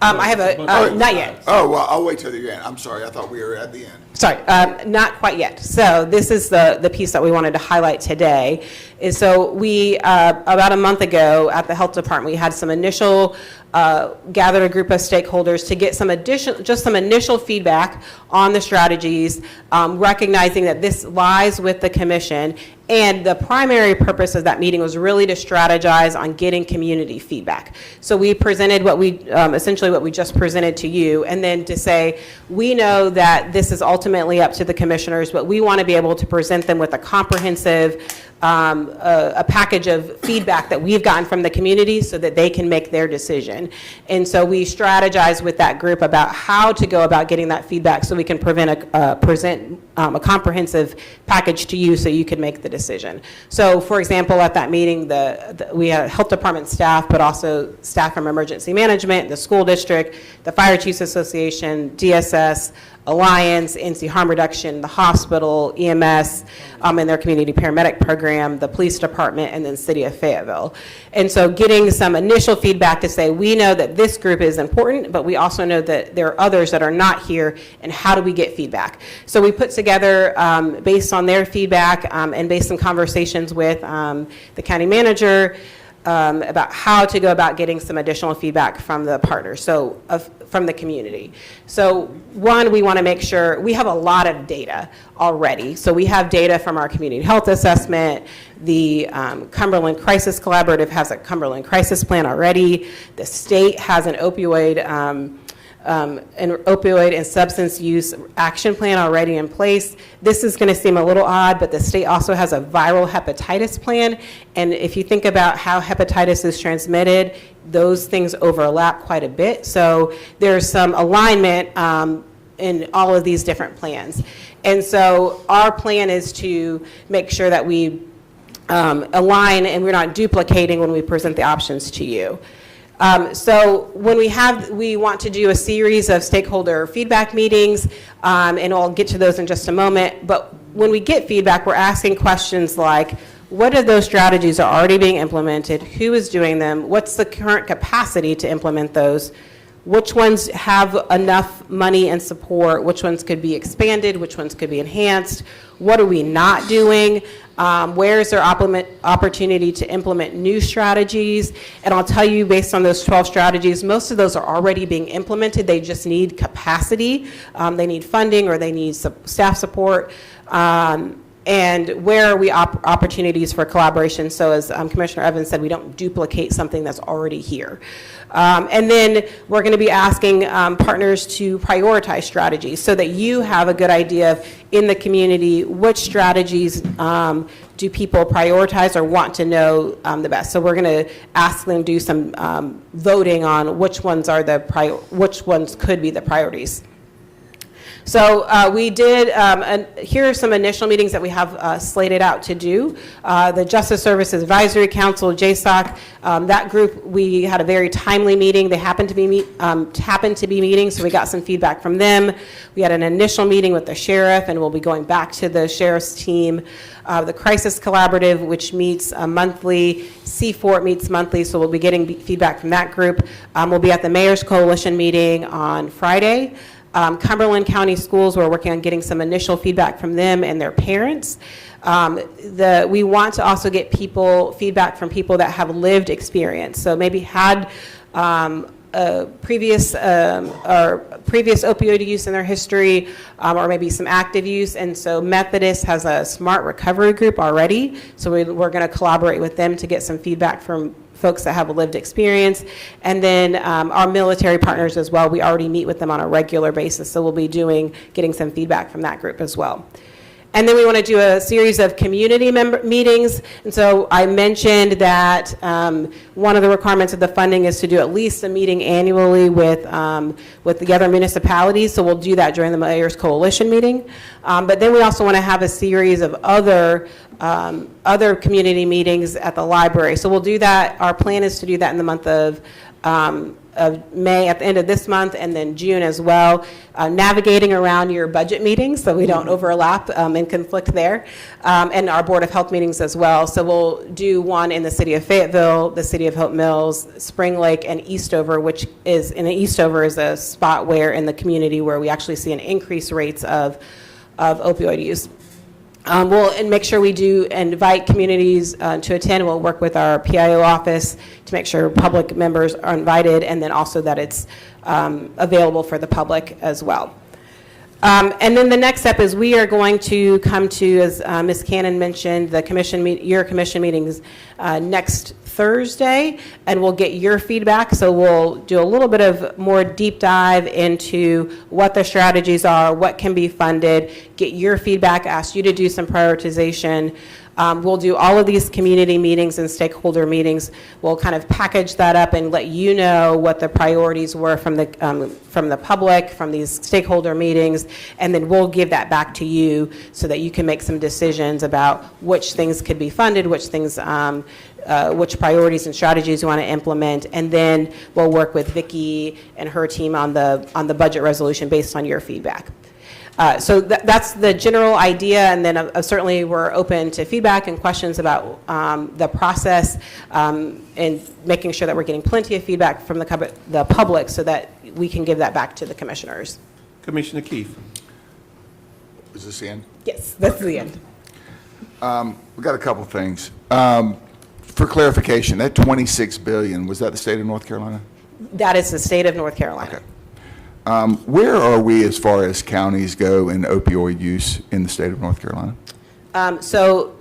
I have not yet. Oh, well, I'll wait till the end. I'm sorry, I thought we were at the end. Sorry, not quite yet. So this is the piece that we wanted to highlight today. Is so we, about a month ago at the Health Department, we had some initial, gathered a group of stakeholders to get some initial feedback on the strategies, recognizing that this lies with the commission. And the primary purpose of that meeting was really to strategize on getting community feedback. So we presented essentially what we just presented to you, and then to say, we know that this is ultimately up to the commissioners, but we want to be able to present them with a comprehensive a package of feedback that we've gotten from the community so that they can make their decision. And so we strategize with that group about how to go about getting that feedback so we can present a comprehensive package to you so you can make the decision. So for example, at that meeting, we had health department staff, but also staff from emergency management, the school district, the Fire Chiefs Association, DSS, Alliance, NC Harm Reduction, the hospital, EMS, and their community paramedic program, the police department, and then City of Fayetteville. And so getting some initial feedback to say, we know that this group is important, but we also know that there are others that are not here, and how do we get feedback? So we put together, based on their feedback and based on conversations with the county manager, about how to go about getting some additional feedback from the partners, so from the community. So one, we want to make sure we have a lot of data already. So we have data from our community health assessment. The Cumberland Crisis Collaborative has a Cumberland crisis plan already. The state has an opioid and substance use action plan already in place. This is going to seem a little odd, but the state also has a viral hepatitis plan. And if you think about how hepatitis is transmitted, those things overlap quite a bit. So there's some alignment in all of these different plans. And so our plan is to make sure that we align and we're not duplicating when we present the options to you. So when we want to do a series of stakeholder feedback meetings, and I'll get to those in just a moment, but when we get feedback, we're asking questions like, what of those strategies are already being implemented? Who is doing them? What's the current capacity to implement those? Which ones have enough money and support? Which ones could be expanded? Which ones could be enhanced? What are we not doing? Where is there opportunity to implement new strategies? And I'll tell you, based on those 12 strategies, most of those are already being implemented. They just need capacity. They need funding, or they need staff support. And where are we opportunities for collaboration? So as Commissioner Evans said, we don't duplicate something that's already here. And then we're going to be asking partners to prioritize strategies so that you have a good idea of, in the community, which strategies do people prioritize or want to know the best. So we're going to ask them to do some voting on which ones are which ones could be the priorities. So we did, here are some initial meetings that we have slated out to do. The Justice Services Advisory Council, JSOC, that group, we had a very timely meeting. They happened to be meeting, so we got some feedback from them. We had an initial meeting with the sheriff, and we'll be going back to the sheriff's team. The Crisis Collaborative, which meets monthly, C4 meets monthly, so we'll be getting feedback from that group. We'll be at the Mayor's Coalition meeting on Friday. Cumberland County Schools, we're working on getting some initial feedback from them and their parents. We want to also get feedback from people that have lived experience. So maybe had previous opioid use in their history, or maybe some active use. And so Methodist has a smart recovery group already. So we're going to collaborate with them to get some feedback from folks that have a lived experience. And then our military partners as well, we already meet with them on a regular basis, so we'll be getting some feedback from that group as well. And then we want to do a series of community meetings. And so I mentioned that one of the requirements of the funding is to do at least a meeting annually with the other municipalities. So we'll do that during the Mayor's Coalition meeting. But then we also want to have a series of other community meetings at the library. So we'll do that. Our plan is to do that in the month of May, at the end of this month, and then June as well, navigating around your budget meetings so we don't overlap and conflict there, and our Board of Health meetings as well. So we'll do one in the city of Fayetteville, the city of Hope Mills, Spring Lake, and Eastover, which is, in Eastover is a spot where in the community where we actually see an increased rates of opioid use. We'll make sure we do invite communities to attend. We'll work with our PIO office to make sure public members are invited, and then also that it's available for the public as well. And then the next step is we are going to come to, as Ms. Cannon mentioned, the your commission meetings next Thursday, and we'll get your feedback. So we'll do a little bit of more deep dive into what the strategies are, what can be funded, get your feedback, ask you to do some prioritization. We'll do all of these community meetings and stakeholder meetings. We'll kind of package that up and let you know what the priorities were from the public, from these stakeholder meetings, and then we'll give that back to you so that you can make some decisions about which things could be funded, which things, which priorities and strategies you want to implement, and then we'll work with Vicki and her team on the budget resolution based on your feedback. So that's the general idea, and then certainly we're open to feedback and questions about the process, and making sure that we're getting plenty of feedback from the public so that we can give that back to the commissioners. Commissioner Keefe. Is this the end? Yes, that's the end. We've got a couple things. For clarification, that $26 billion, was that the state of North Carolina? That is the state of North Carolina. Okay. Where are we as far as counties go in opioid use in the state of North Carolina? So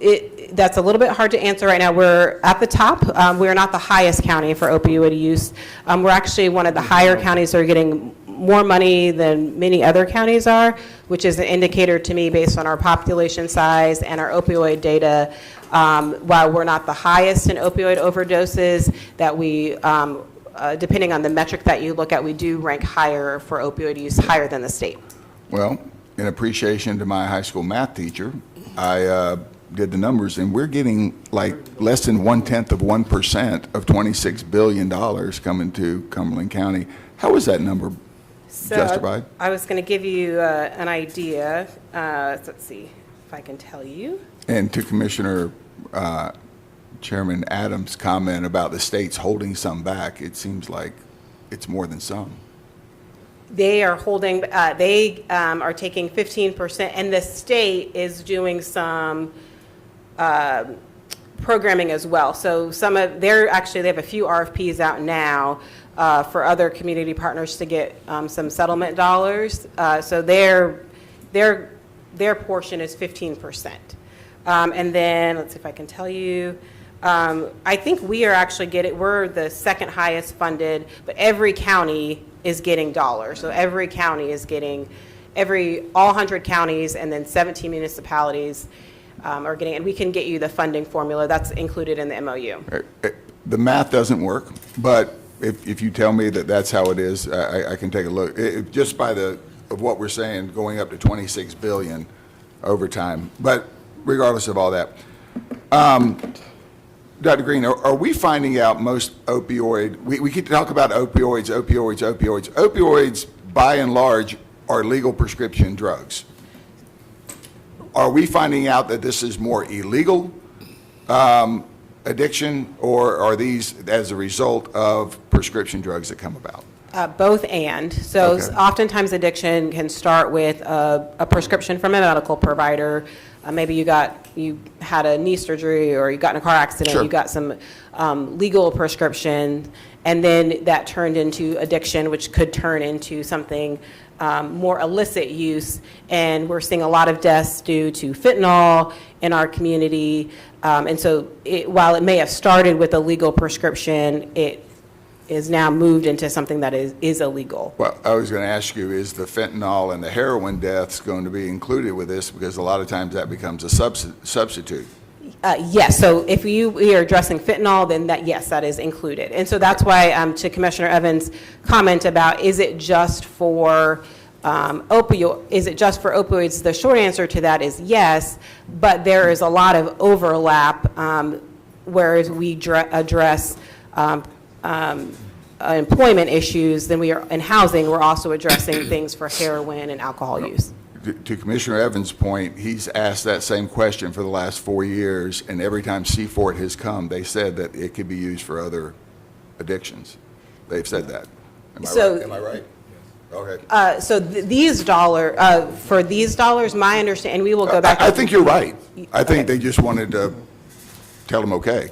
that's a little bit hard to answer right now. We're at the top. We're not the highest county for opioid use. We're actually one of the higher counties that are getting more money than many other counties are, which is an indicator to me based on our population size and our opioid data. While we're not the highest in opioid overdoses, that we, depending on the metric that you look at, we do rank higher for opioid use, higher than the state. Well, in appreciation to my high school math teacher, I did the numbers, and we're getting like less than 0.1% of $26 billion coming to Cumberland County. How is that number justified? I was going to give you an idea. Let's see if I can tell you. And to Commissioner Chairman Adams' comment about the states holding some back, it seems like it's more than some. They are holding, they are taking 15%, and the state is doing some programming as well. So they have a few RFPs out now for other community partners to get some settlement dollars. So their portion is 15%. And then, let's see if I can tell you, I think we are actually we're the second highest funded, but every county is getting dollars. So every county is getting, all 100 counties and then 17 municipalities are getting, and we can get you the funding formula that's included in the MOU. The math doesn't work, but if you tell me that that's how it is, I can take a look. Just by of what we're saying, going up to $26 billion over time. But regardless of all that, Dr. Green, are we finding out most opioid, we keep talk about opioids. Opioids, by and large, are legal prescription drugs. Are we finding out that this is more illegal addiction, or are these as a result of prescription drugs that come about? Both and. So Okay. oftentimes addiction can start with a prescription from a medical provider. Maybe you had a knee surgery or you got in a car accident, Sure. you got some legal prescription, and then that turned into addiction, which could turn into something more illicit use. And we're seeing a lot of deaths due to fentanyl in our community. And so while it may have started with a legal prescription, it is now moved into something that is illegal. Well, I was going to ask you, is the fentanyl and the heroin deaths going to be included with this? Because a lot of times that becomes a substitute. Yes, so if we are addressing fentanyl, then yes, that is included. And so that's why, to Commissioner Evans' comment about, is it just for opioids? The short answer to that is yes, but there is a lot of overlap, whereas we address employment issues, then we are, in housing, we're also addressing things for heroin and alcohol use. To Commissioner Evans' point, he's asked that same question for the last 4 years, and every time C-Fort has come, they said that it could be used for other addictions. They've said that. Am I right? Okay. So these for these dollars, my understanding, and we will go back. I think you're right. I think they just wanted to tell them okay.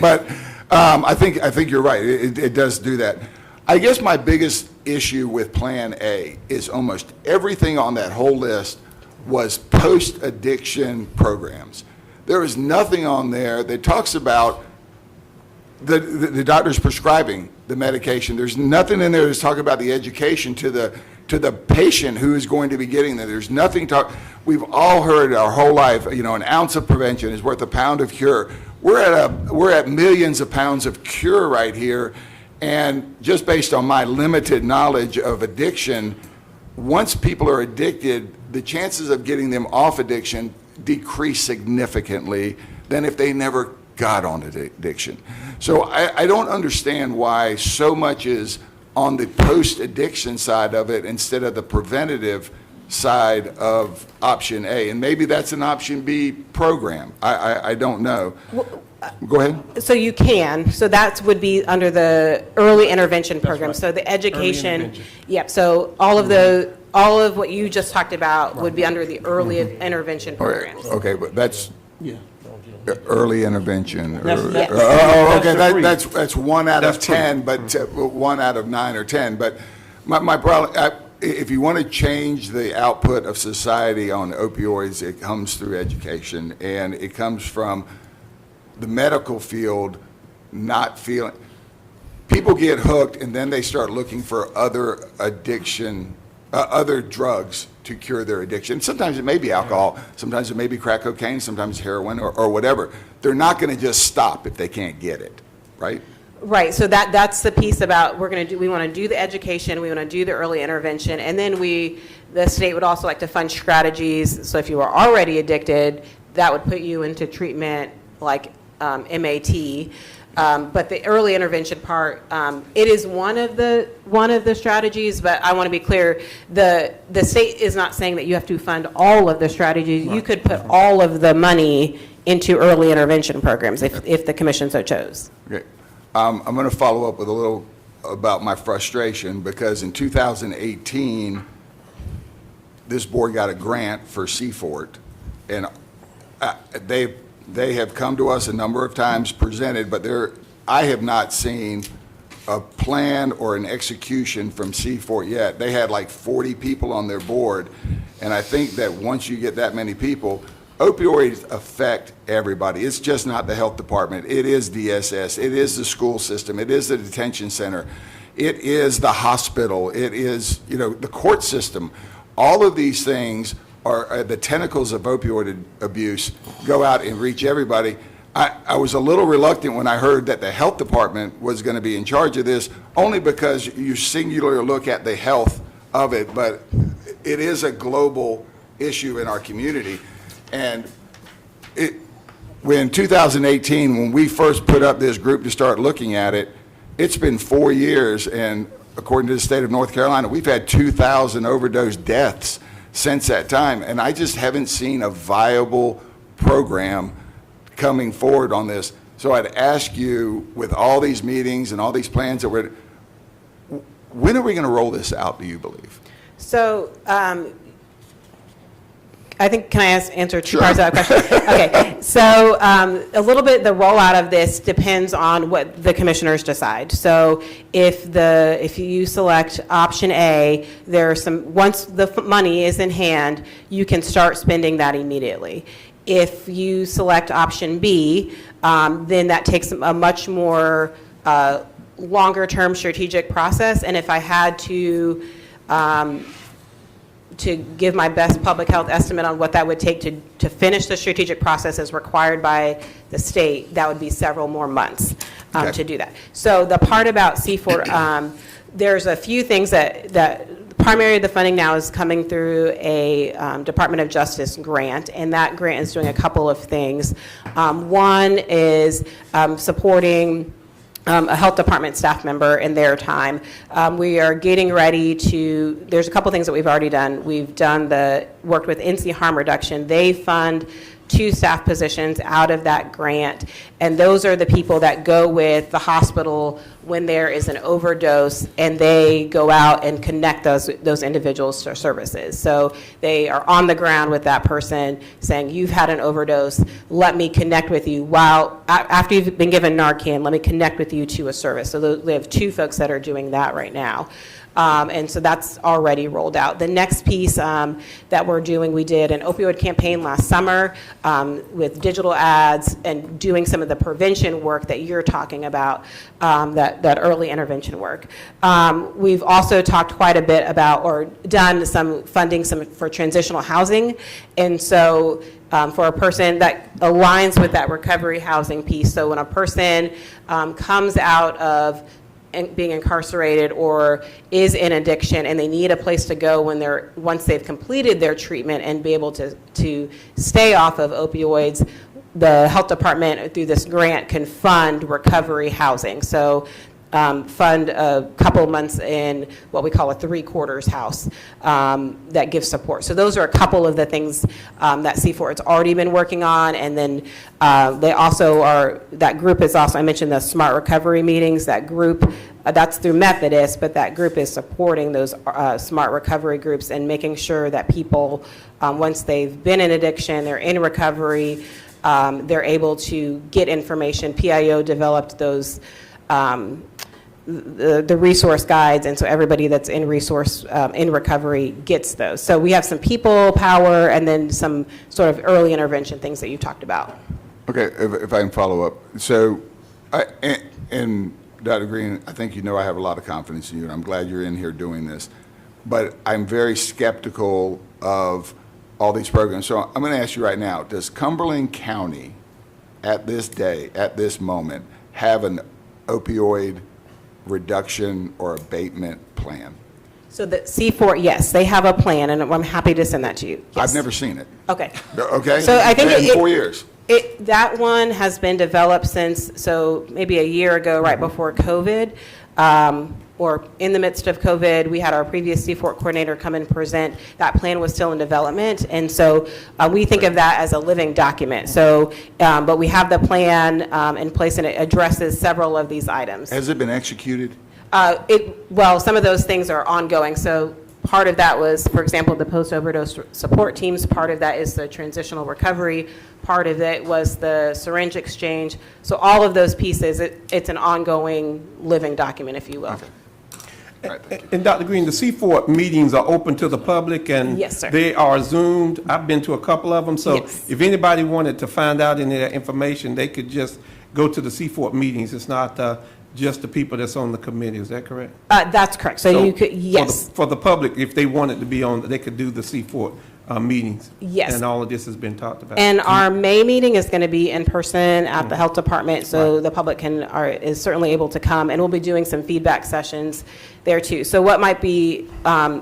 But I think you're right. It does do that. I guess my biggest issue with Plan A is almost everything on that whole list was post-addiction programs. There is nothing on there that talks about the doctors prescribing the medication. There's nothing in there that's talking about the education to the patient who is going to be getting that. There's nothing we've all heard our whole life, an ounce of prevention is worth a pound of cure. We're at millions of pounds of cure right here. And just based on my limited knowledge of addiction, once people are addicted, the chances of getting them off addiction decrease significantly than if they never got on addiction. So I don't understand why so much is on the post-addiction side of it instead of the preventative side of option A. And maybe that's an option B program. I don't know. Go ahead. So you can. So that would be under the early intervention program. Right. So the education. Yep. So all of what you just talked about would be under the early intervention programs. Okay, but that's early intervention. That's Okay. That's 1 out of 10, but 1 out of 9 or 10. But my problem. If you want to change the output of society on opioids, it comes through education, and it comes from the medical field not feeling. People get hooked, and then they start looking for other other drugs to cure their addiction. Sometimes it may be alcohol, sometimes it may be crack cocaine, sometimes heroin or whatever. They're not going to just stop if they can't get it, right? Right, so that's the piece about we want to do the education, we want to do the early intervention, and then the state would also like to fund strategies. So if you were already addicted, that would put you into treatment like MAT. But the early intervention part, it is one of the strategies. But I want to be clear: the state is not saying that you have to fund all of the strategies. Right. You could put all of the money into early intervention programs if the commission so chose. Okay. I'm going to follow up with a little about my frustration, because in 2018, this board got a grant for C-Fort, and they have come to us a number of times, presented, but I have not seen a plan or an execution from C-Fort yet. They had like 40 people on their board, and I think that once you get that many people, opioids affect everybody. It's just not the health department. It is DSS. It is the school system. It is the detention center. It is the hospital. It is, the court system. All of these things are the tentacles of opioid abuse go out and reach everybody. I was a little reluctant when I heard that the health department was going to be in charge of this, only because you singularly look at the health of it, but it is a global issue in our community. And when 2018, when we first put up this group to start looking at it, it's been 4 years, and according to the state of North Carolina, we've had 2,000 overdose deaths since that time, and I just haven't seen a viable program coming forward on this. So I'd ask you, with all these meetings and all these plans that when are we going to roll this out, do you believe? So, I think, can I answer two parts of that question? Okay, so a little bit, the rollout of this depends on what the commissioners decide. So if you select option A, once the money is in hand, you can start spending that immediately. If you select option B, then that takes a much more longer-term strategic process, and if I had to give my best public health estimate on what that would take to finish the strategic process as required by the state, that would be several more months to do that. So the part about C4, there's a few things that primarily the funding now is coming through a Department of Justice grant, and that grant is doing a couple of things. One is supporting a health department staff member in their time. We are getting ready to, there's a couple things that we've already done. We've worked with NC Harm Reduction. They fund 2 staff positions out of that grant, and those are the people that go with the hospital when there is an overdose, and they go out and connect those individuals to services. So they are on the ground with that person saying, you've had an overdose, let me connect with you after you've been given Narcan, let me connect with you to a service. So we have 2 folks that are doing that right now. And so that's already rolled out. The next piece that we're doing, we did an opioid campaign last summer with digital ads and doing some of the prevention work that you're talking about, that early intervention work. We've also talked quite a bit about, or done some funding for transitional housing. And so for a person that aligns with that recovery housing piece. So when a person comes out of being incarcerated or is in addiction and they need a place to go once they've completed their treatment and be able to stay off of opioids, the health department through this grant can fund recovery housing. So fund a couple months in what we call a 3/4 house that gives support. So those are a couple of the things that C4 has already been working on. And then they also that group is also, I mentioned the Smart Recovery meetings, that group, that's through Methodist, but that group is supporting those Smart Recovery groups and making sure that people, once they've been in addiction, they're in recovery, they're able to get information. PIO developed those the resource guides, and so everybody that's in recovery gets those. So we have some people power and then some sort of early intervention things that you talked about. Okay, if I can follow up. So, and Dr. Green, I think you know I have a lot of confidence in you, and I'm glad you're in here doing this. But I'm very skeptical of all these programs. So I'm going to ask you right now, does Cumberland County at this moment, have an opioid reduction or abatement plan? So the C4, yes, they have a plan, and I'm happy to send that to you. Yes. I've never seen it. Okay. Okay? So I think in 4 years. That one has been developed since, so maybe a year ago, right before COVID, or in the midst of COVID. We had our previous C4 coordinator come and present. That plan was still in development, and so we think of that as a living document. So, but we have the plan in place, and it addresses several of these items. Has it been executed? Well, some of those things are ongoing. So part of that was, for example, the post-overdose support teams. Part of that is the transitional recovery. Part of it was the syringe exchange. So all of those pieces, it's an ongoing living document, if you will. Okay. All right, thank you. And Dr. Green, the C4 meetings are open to the public, and Yes, sir. they are Zoomed. I've been to a couple of them, so Yes. if anybody wanted to find out any of that information, they could just go to the C4 meetings. It's not just the people that's on the committee. Is that correct? That's correct. So you could, yes. For the public, if they wanted to be on, they could do the C4 meetings. Yes. And all of this has been talked about. And our May meeting is going to be in person at the health department, so the public is certainly able to come, and we'll be doing some feedback sessions there too. So what might be,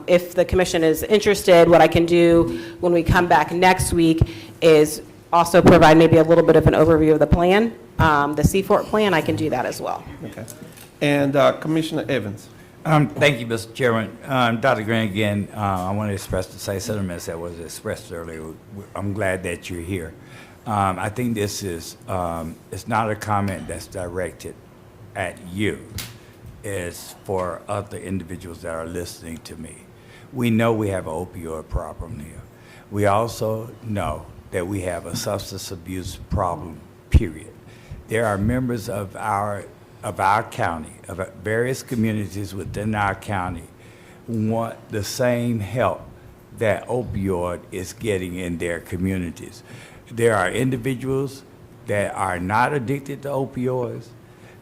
if the commission is interested, what I can do when we come back next week is also provide maybe a little bit of an overview of the plan, the C4 plan. I can do that as well. Okay. And Commissioner Evans. Thank you, Mr. Chairman. Dr. Green, again, I want to express the same sentiments that was expressed earlier. I'm glad that you're here. I think this is, it's not a comment that's directed at you. It's for other individuals that are listening to me. We know we have an opioid problem here. We also know that we have a substance abuse problem, period. There are members of our county, of various communities within our county, want the same help that opioid is getting in their communities. There are individuals that are not addicted to opioids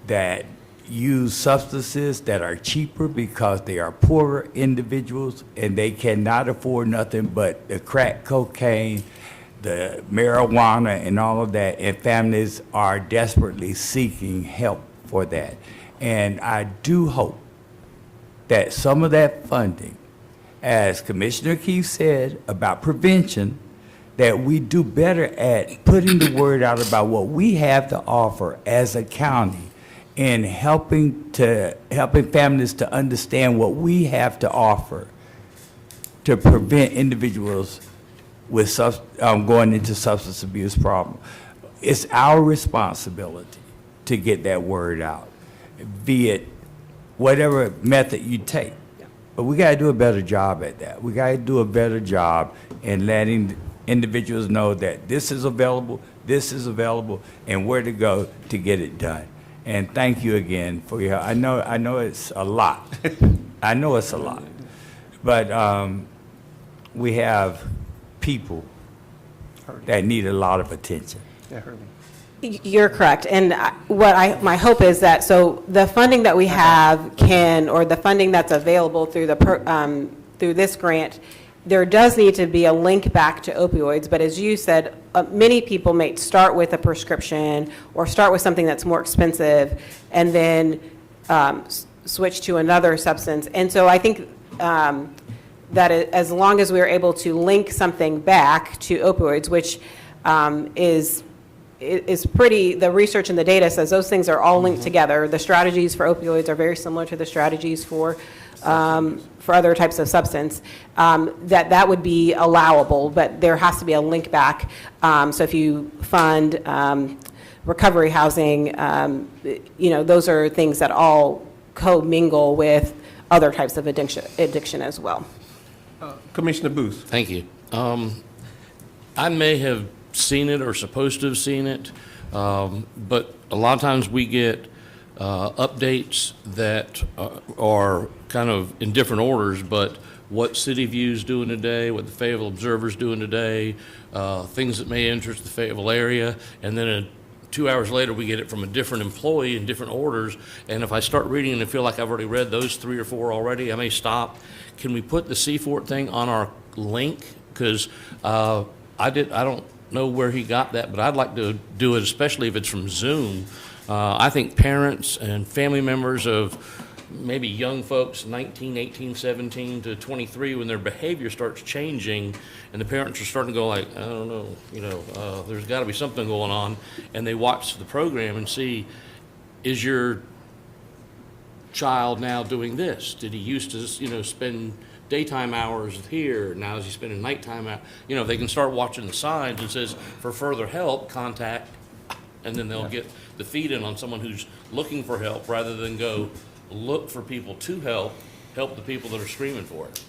that use substances that are cheaper because they are poorer individuals and they cannot afford nothing but the crack cocaine, the marijuana and all of that, and families are desperately seeking help for that. And I do hope that some of that funding, as Commissioner Keefe said about prevention, that we do better at putting the word out about what we have to offer as a county and helping families to understand what we have to offer to prevent individuals with going into substance abuse problem. It's our responsibility to get that word out, be it whatever method you take. But we got to do a better job at that. We got to do a better job in letting individuals know that this is available, and where to go to get it done. And thank you again for your, I know it's a lot. I know it's a lot. But we have people that need a lot of attention. You're correct, and my hope is that, so the funding that we have or the funding that's available through through this grant, there does need to be a link back to opioids, but as you said, many people may start with a prescription or start with something that's more expensive and then switch to another substance. And so I think that as long as we're able to link something back to opioids, which is pretty, the research and the data says those things are all linked together. The strategies for opioids are very similar to the strategies for other types of substance, that would be allowable, but there has to be a link back. So if you fund recovery housing, those are things that all co-mingle with other types of addiction as well. Commissioner Booth. Thank you. I may have seen it or supposed to have seen it, but a lot of times we get updates that are kind of in different orders, but what City View's doing today, what the Fayetteville Observer's doing today, things that may interest the Fayetteville area, and then 2 hours later we get it from a different employee in different orders, and if I start reading and I feel like I've already read those 3 or 4 already, I may stop. Can we put the Seafort thing on our link? Because I don't know where he got that, but I'd like to do it, especially if it's from Zoom. I think parents and family members of maybe young folks, 19, 18, 17 to 23, when their behavior starts changing and the parents are starting to go like, I don't know, there's got to be something going on, and they watch the program and see, is your child now doing this? Did he used to, spend daytime hours here, now is he spending nighttime out? They can start watching the signs and says, for further help, contact, and then they'll get the feed in on someone who's looking for help rather than go look for people to help the people that are screaming for it.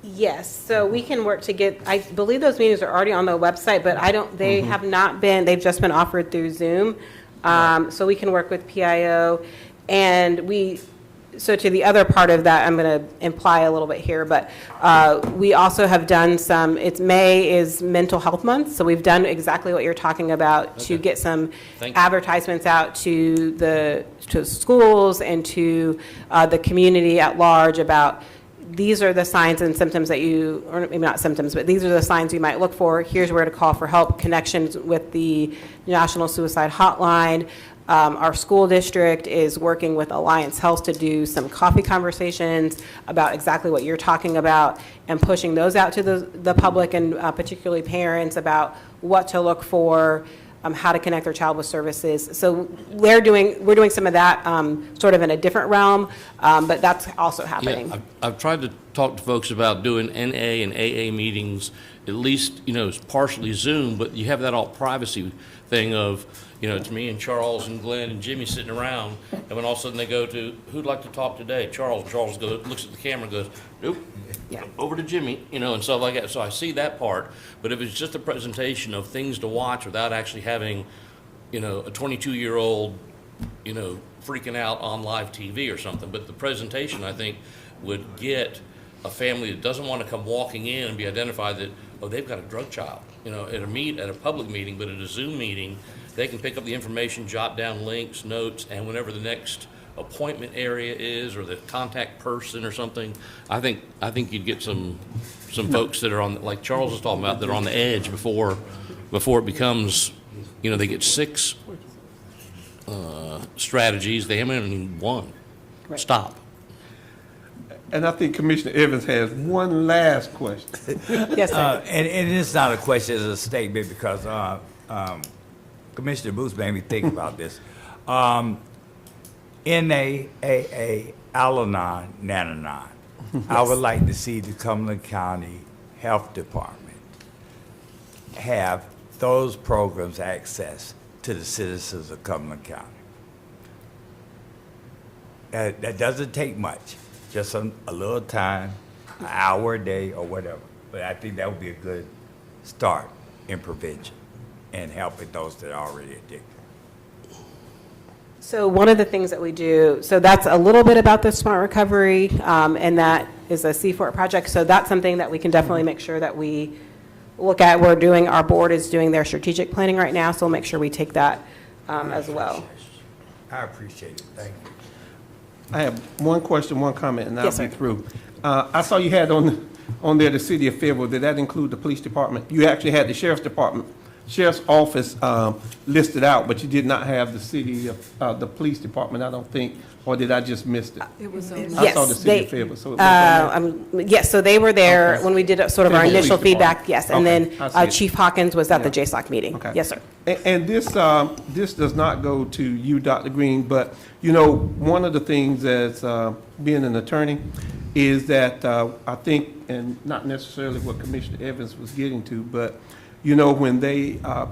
Yes, so we can work to get, I believe those meetings are already on the website, but they have not been, they've just been offered through Zoom. So we can work with PIO, and so to the other part of that, I'm going to imply a little bit here, but we also have done May is Mental Health Month, so we've done exactly what you're talking about to get some advertisements out to schools and to the community at large about these are the signs and symptoms that or maybe not symptoms, but these are the signs you might look for. Here's where to call for help, connections with the National Suicide Hotline. Our school district is working with Alliance Health to do some coffee conversations about exactly what you're talking about and pushing those out to the public and particularly parents about what to look for, how to connect their child with services. So we're doing some of that sort of in a different realm, but that's also happening. Yeah, I've tried to talk to folks about doing NA and AA meetings, at least, partially Zoom, but you have that all privacy thing of, it's me and Charles and Glenn and Jimmy sitting around, and when all of a sudden they go to, who'd like to talk today? Charles looks at the camera and goes, nope, over to Jimmy, and stuff like that. So I see that part, but if it's just a presentation of things to watch without actually having, a 22-year-old, freaking out on live TV or something, but the presentation, I think, would get a family that doesn't want to come walking in and be identified that, they've got a drug child, at a public meeting, but at a Zoom meeting, They can pick up the information, jot down links, notes, and whenever the next appointment area is, or the contact person or something, I think you'd get some folks that are on, like Charles was talking about, that are on the edge before it becomes, they get 6 strategies, they haven't even one. Stop. And I think Commissioner Evans has one last question. Yes, sir. And it's not a question, it's a statement, because Commissioner Booth made me think about this. NAAA, Al-Anon, Nananon. I would like to see the Cumberland County Health Department have those programs access to the citizens of Cumberland County. That doesn't take much, just a little time, an hour a day or whatever. But I think that would be a good start in prevention and helping those that are already addicted. So one of the things that we do, so that's a little bit about the Smart Recovery, and that is a C4 project. So that's something that we can definitely make sure that we look at. Our board is doing their strategic planning right now, so we'll make sure we take that as well. I appreciate it, thank you. I have one question, one comment, and I'll Yes, be sir. through. I saw you had on there the city of Fayetteville. Did that include the police department? You actually had the sheriff's office listed out, but you did not have the city of, the police department, I don't think, or did I just miss it? It was on I saw the city of Fayetteville, so it was on there. Yes, so they were there Okay. when we did sort of our Fayetteville initial Police feedback, Department. yes. And Okay, I then see it. Chief Hawkins was at the Yeah. JSOC meeting. Okay. Yes, sir. And this does not go to you, Dr. Green, but, one of the things as being an attorney is that I think, and not necessarily what Commissioner Evans was getting to, but, when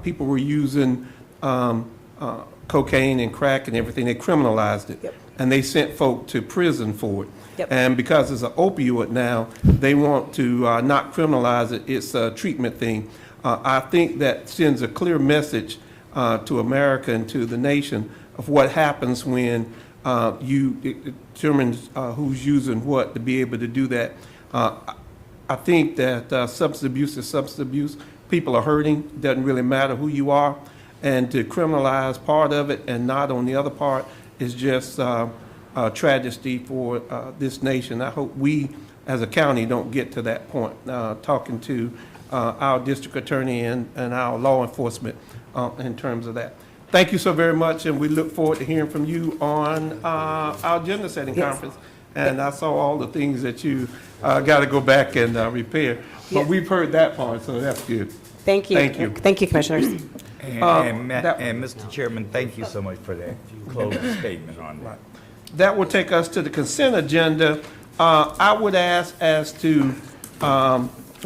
people were using cocaine and crack and everything, they criminalized it. Yep. And they sent folk to prison for it. Yep. And because it's an opioid now, they want to not criminalize it. It's a treatment thing. I think that sends a clear message to America and to the nation of what happens when it determines who's using what to be able to do that. I think that substance abuse is substance abuse. People are hurting. Doesn't really matter who you are. And to criminalize part of it and not on the other part is just a tragedy for this nation. I hope we, as a county, don't get to that point. Talking to our district attorney and our law enforcement in terms of that. Thank you so very much, and we look forward to hearing from you on our agenda setting conference. And I saw all the things that you got to go back and repair. But Yes. we've heard that part, so that's good. Thank you. Thank you. Thank you, Commissioners. And Mr. Chairman, thank you so much for that closing statement on that. That will take us to the consent agenda. I would ask as to,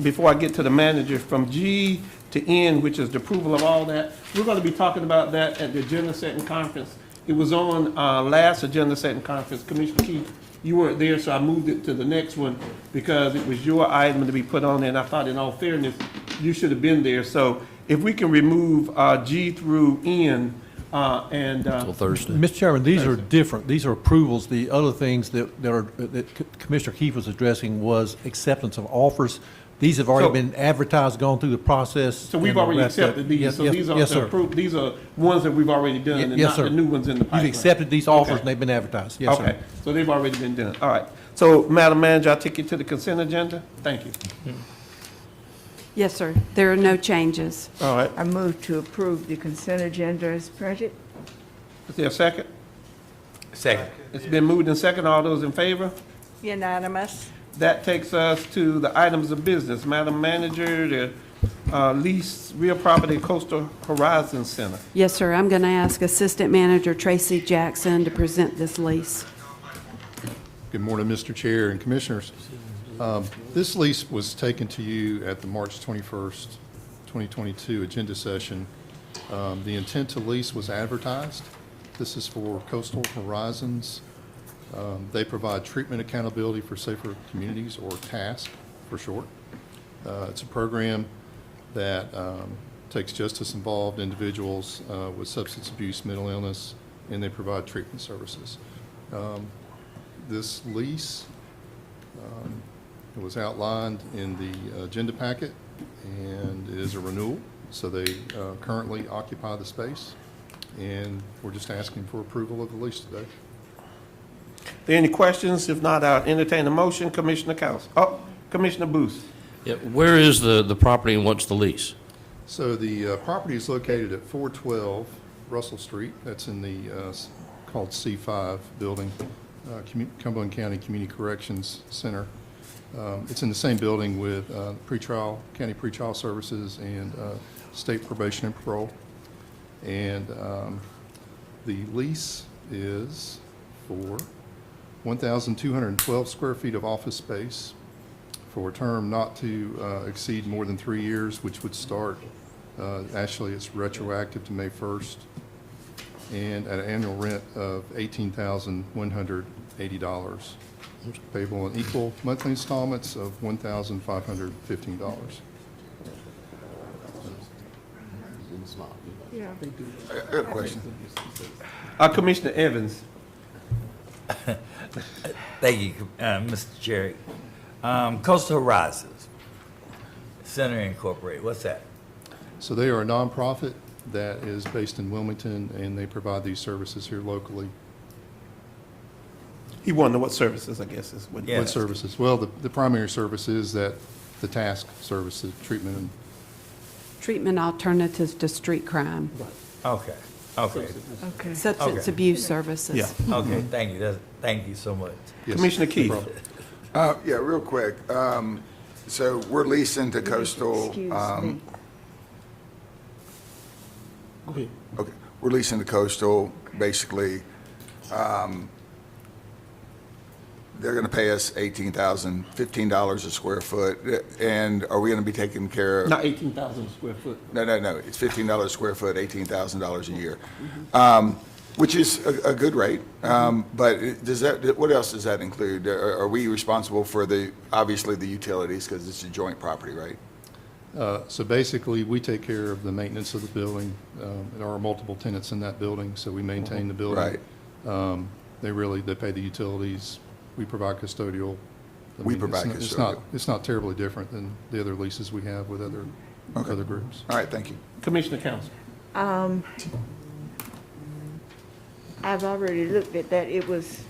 before I get to the manager, from G to N, which is the approval of all that, we're going to be talking about that at the agenda setting conference. It was on last agenda setting conference. Commissioner Keith, you weren't there, so I moved it to the next one because it was your item to be put on there, and I thought in all fairness, you should have been there. So if we can remove G through N and Till Thursday. Mr. Chairman, these are different. These are approvals. The other things that Commissioner Keefe was addressing was acceptance of offers. These have already So- been advertised, gone through the process. so we've and already wrapped up. accepted these. Yes, So yes, these are yes, the sir. approved, these are ones that we've already done and Yes, not sir. the new ones in the pipeline. You've accepted these offers Okay. and they've been advertised. Yes, sir. Okay, so they've already been done. All right. So, Madam Manager, I'll take you to the consent agenda. Thank you. Yes, sir. There are no changes. All right. I move to approve the consent agenda as printed. Is there a second? Second. It's been moved and second. All those in favor? Unanimous. That takes us to the items of business. Madam Manager, the lease real property Coastal Horizon Center. Yes, sir. I'm going to ask Assistant Manager Tracy Jackson to present this lease. Good morning, Mr. Chair and Commissioners. This lease was taken to you at the March 21st, 2022 agenda session. The intent to lease was advertised. This is for Coastal Horizons. They provide treatment accountability for safer communities, or TASC for short. It's a program that takes justice-involved individuals with substance abuse, mental illness, and they provide treatment services. This lease, it was outlined in the agenda packet, and it is a renewal, so they currently occupy the space. and we're just asking for approval of the lease today. Are there any questions? If not, I'll entertain a motion. Commissioner Commissioner Booth. Yeah, where is the property and what's the lease? So the property is located at 412 Russell Street. That's in the called C5 building, Cumberland County Community Corrections Center. It's in the same building with county pretrial services and state probation and parole. And the lease is for 1,212 square feet of office space for a term not to exceed more than 3 years, which would start, actually it's retroactive to May 1st, and at an annual rent of $18,180, payable in equal monthly installments of $1,515. Yeah. I got a question. Commissioner Evans. Thank you, Mr. Chair. Coastal Horizons Center Incorporated, what's that? So they are a nonprofit that is based in Wilmington, and they provide these services here locally. He wanted to know what services, I guess, is what. Yeah. What services? Well, the primary service is that the task service, the treatment and Treatment alternatives to street crime, Okay, okay, Okay. substance Okay. abuse services. Yeah. okay, thank you, thank you so much. yes, Commissioner no Keith. problem. Yeah, real quick. So we're leasing to Coastal. Excuse me. Okay, we're leasing to Coastal, basically. They're going to pay us $15 a square foot, and are we going to be taking care of? Not 18,000 square foot. No, it's $15 a square foot, $18,000 a year, which is a good rate. But does that? What else does that include? Are we responsible for obviously the utilities, because it's a joint property, right? So basically, we take care of the maintenance of the building. There are multiple tenants in that building, so we maintain the building. Right. They pay the utilities. We provide custodial. I We mean, provide it's custodial. It's not terribly different than the other leases we have with other groups. All right, thank you. Commissioner Council. I've already looked at that. It was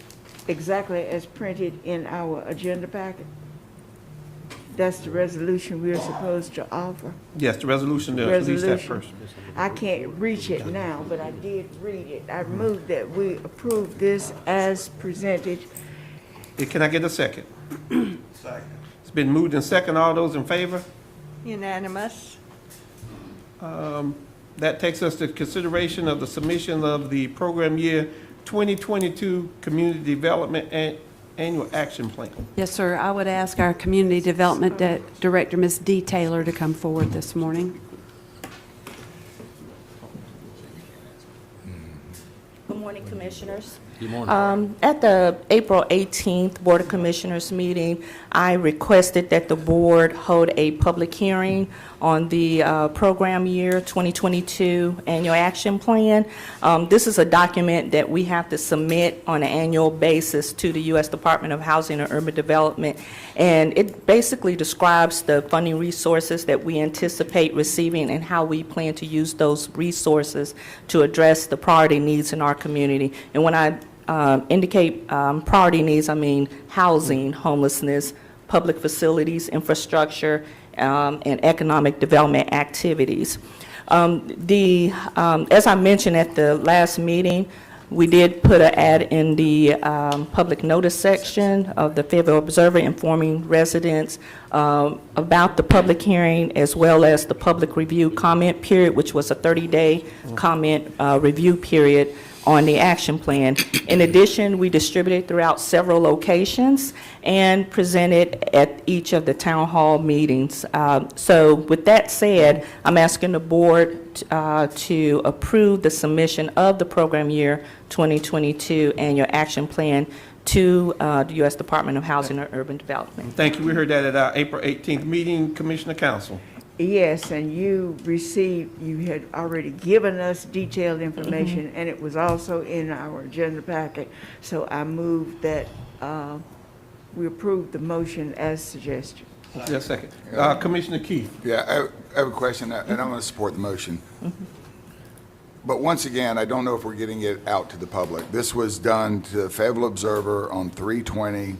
exactly as printed in our agenda packet. That's the resolution we're supposed to offer. Yes, the resolution to release that Resolution. person. I can't reach it now, but I did read it. I moved that we approve this as presented. Can I get a second? Second. It's been moved and second. All those in favor? Unanimous. That takes us to consideration of the submission of the program year 2022 Community Development and Annual Action Plan. Yes, sir. I would ask our Community Development Director, Ms. Dee Taylor, to come forward this morning. Good morning, Commissioners. Good morning. At the April 18th Board of Commissioners meeting, I requested that the board hold a public hearing on the program year 2022 annual action plan. This is a document that we have to submit on an annual basis to the U.S. Department of Housing and Urban Development, and it basically describes the funding resources that we anticipate receiving and how we plan to use those resources to address the priority needs in our community. And when I indicate priority needs, I mean housing, homelessness, public facilities, infrastructure, and economic development activities. As I mentioned at the last meeting, we did put an ad in the public notice section of the Fayetteville Observer informing residents about the public hearing, as well as the public review comment period, which was a 30-day comment review period on the action plan. In addition, we distributed throughout several locations and presented at each of the town hall meetings. So with that said, I'm asking the board to approve the submission of the program year 2022 annual action plan to the U.S. Department of Housing and Urban Development. Thank you. We heard that at our April 18th meeting. Commissioner Council. Yes, and you had already given us detailed information, and it was also in our agenda packet. So I moved that we approve the motion as suggested. Just a second. Commissioner Keith. Yeah, I have a question, and I'm going to support the motion. But once again, I don't know if we're getting it out to the public. This was done to the Fayetteville Observer on 3/20,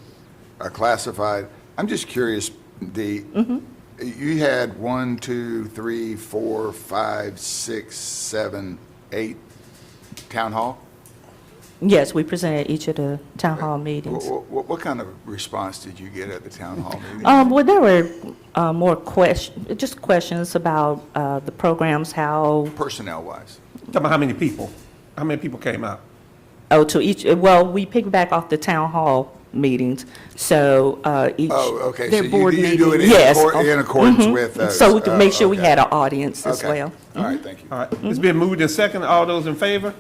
classified. I'm just curious, you had 1, 2, 3, 4, 5, 6, 7, 8 town hall? Yes, we presented each of the town hall meetings. What kind of response did you get at the town hall meeting? Well, there were more questions about the programs, how, Personnel-wise? Tell me how many people? How many people came out? to each, well, we piggyback off the town hall meetings, so each. Oh, okay. their So board you do it meeting. Yes. in accordance with those? So we can make sure we okay. had an audience as Okay. well. All right, thank you. All right, it's been moved and second. All those in favor?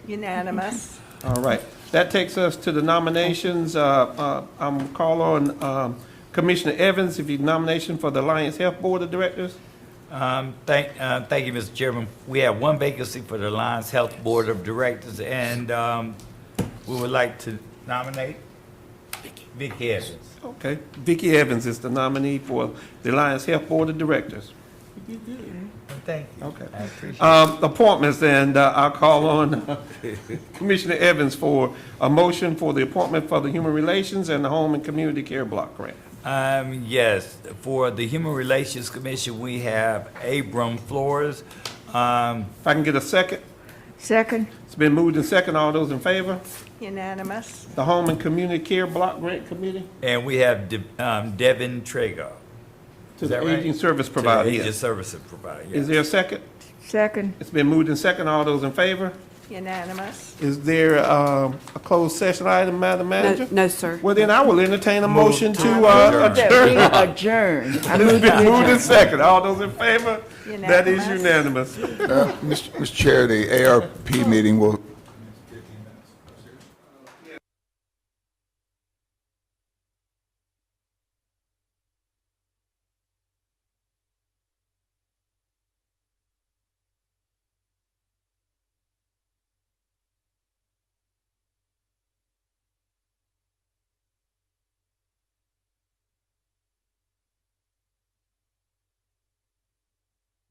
Unanimous. All right, that takes us to the nominations. I'm call on Commissioner Evans, if you nomination for the Alliance Health Board of Directors. Thank you, Mr. Chairman. We have one vacancy for the Lions Health Board of Directors, and we would like to nominate Vicki Evans. Okay, Vicki Evans is the nominee for the Alliance Health Board of Directors. Thank you. Okay. I appreciate it. Appointments, and I'll call on Commissioner Evans for a motion for the appointment for the Human Relations and the Home and Community Care Block Grant. Yes, for the Human Relations Commission, we have Abram Flores. If I can get a second? Second. It's been moved and second. All those in favor? Unanimous. The Home and Community Care Block Grant Committee? And we have Devin Traeger. To Is the that right? Aging Service Provider, Aging yes. Service Provider, yes. Is there a second? Second. It's been moved and second. All those in favor? Unanimous. Is there a closed session item, Madam Manager? No, sir. Well, then I will entertain a motion to That we adjourn. adjourn. It's been moved and second. All those in favor? That is Unanimous. unanimous. Mr. Chair, the ARP meeting will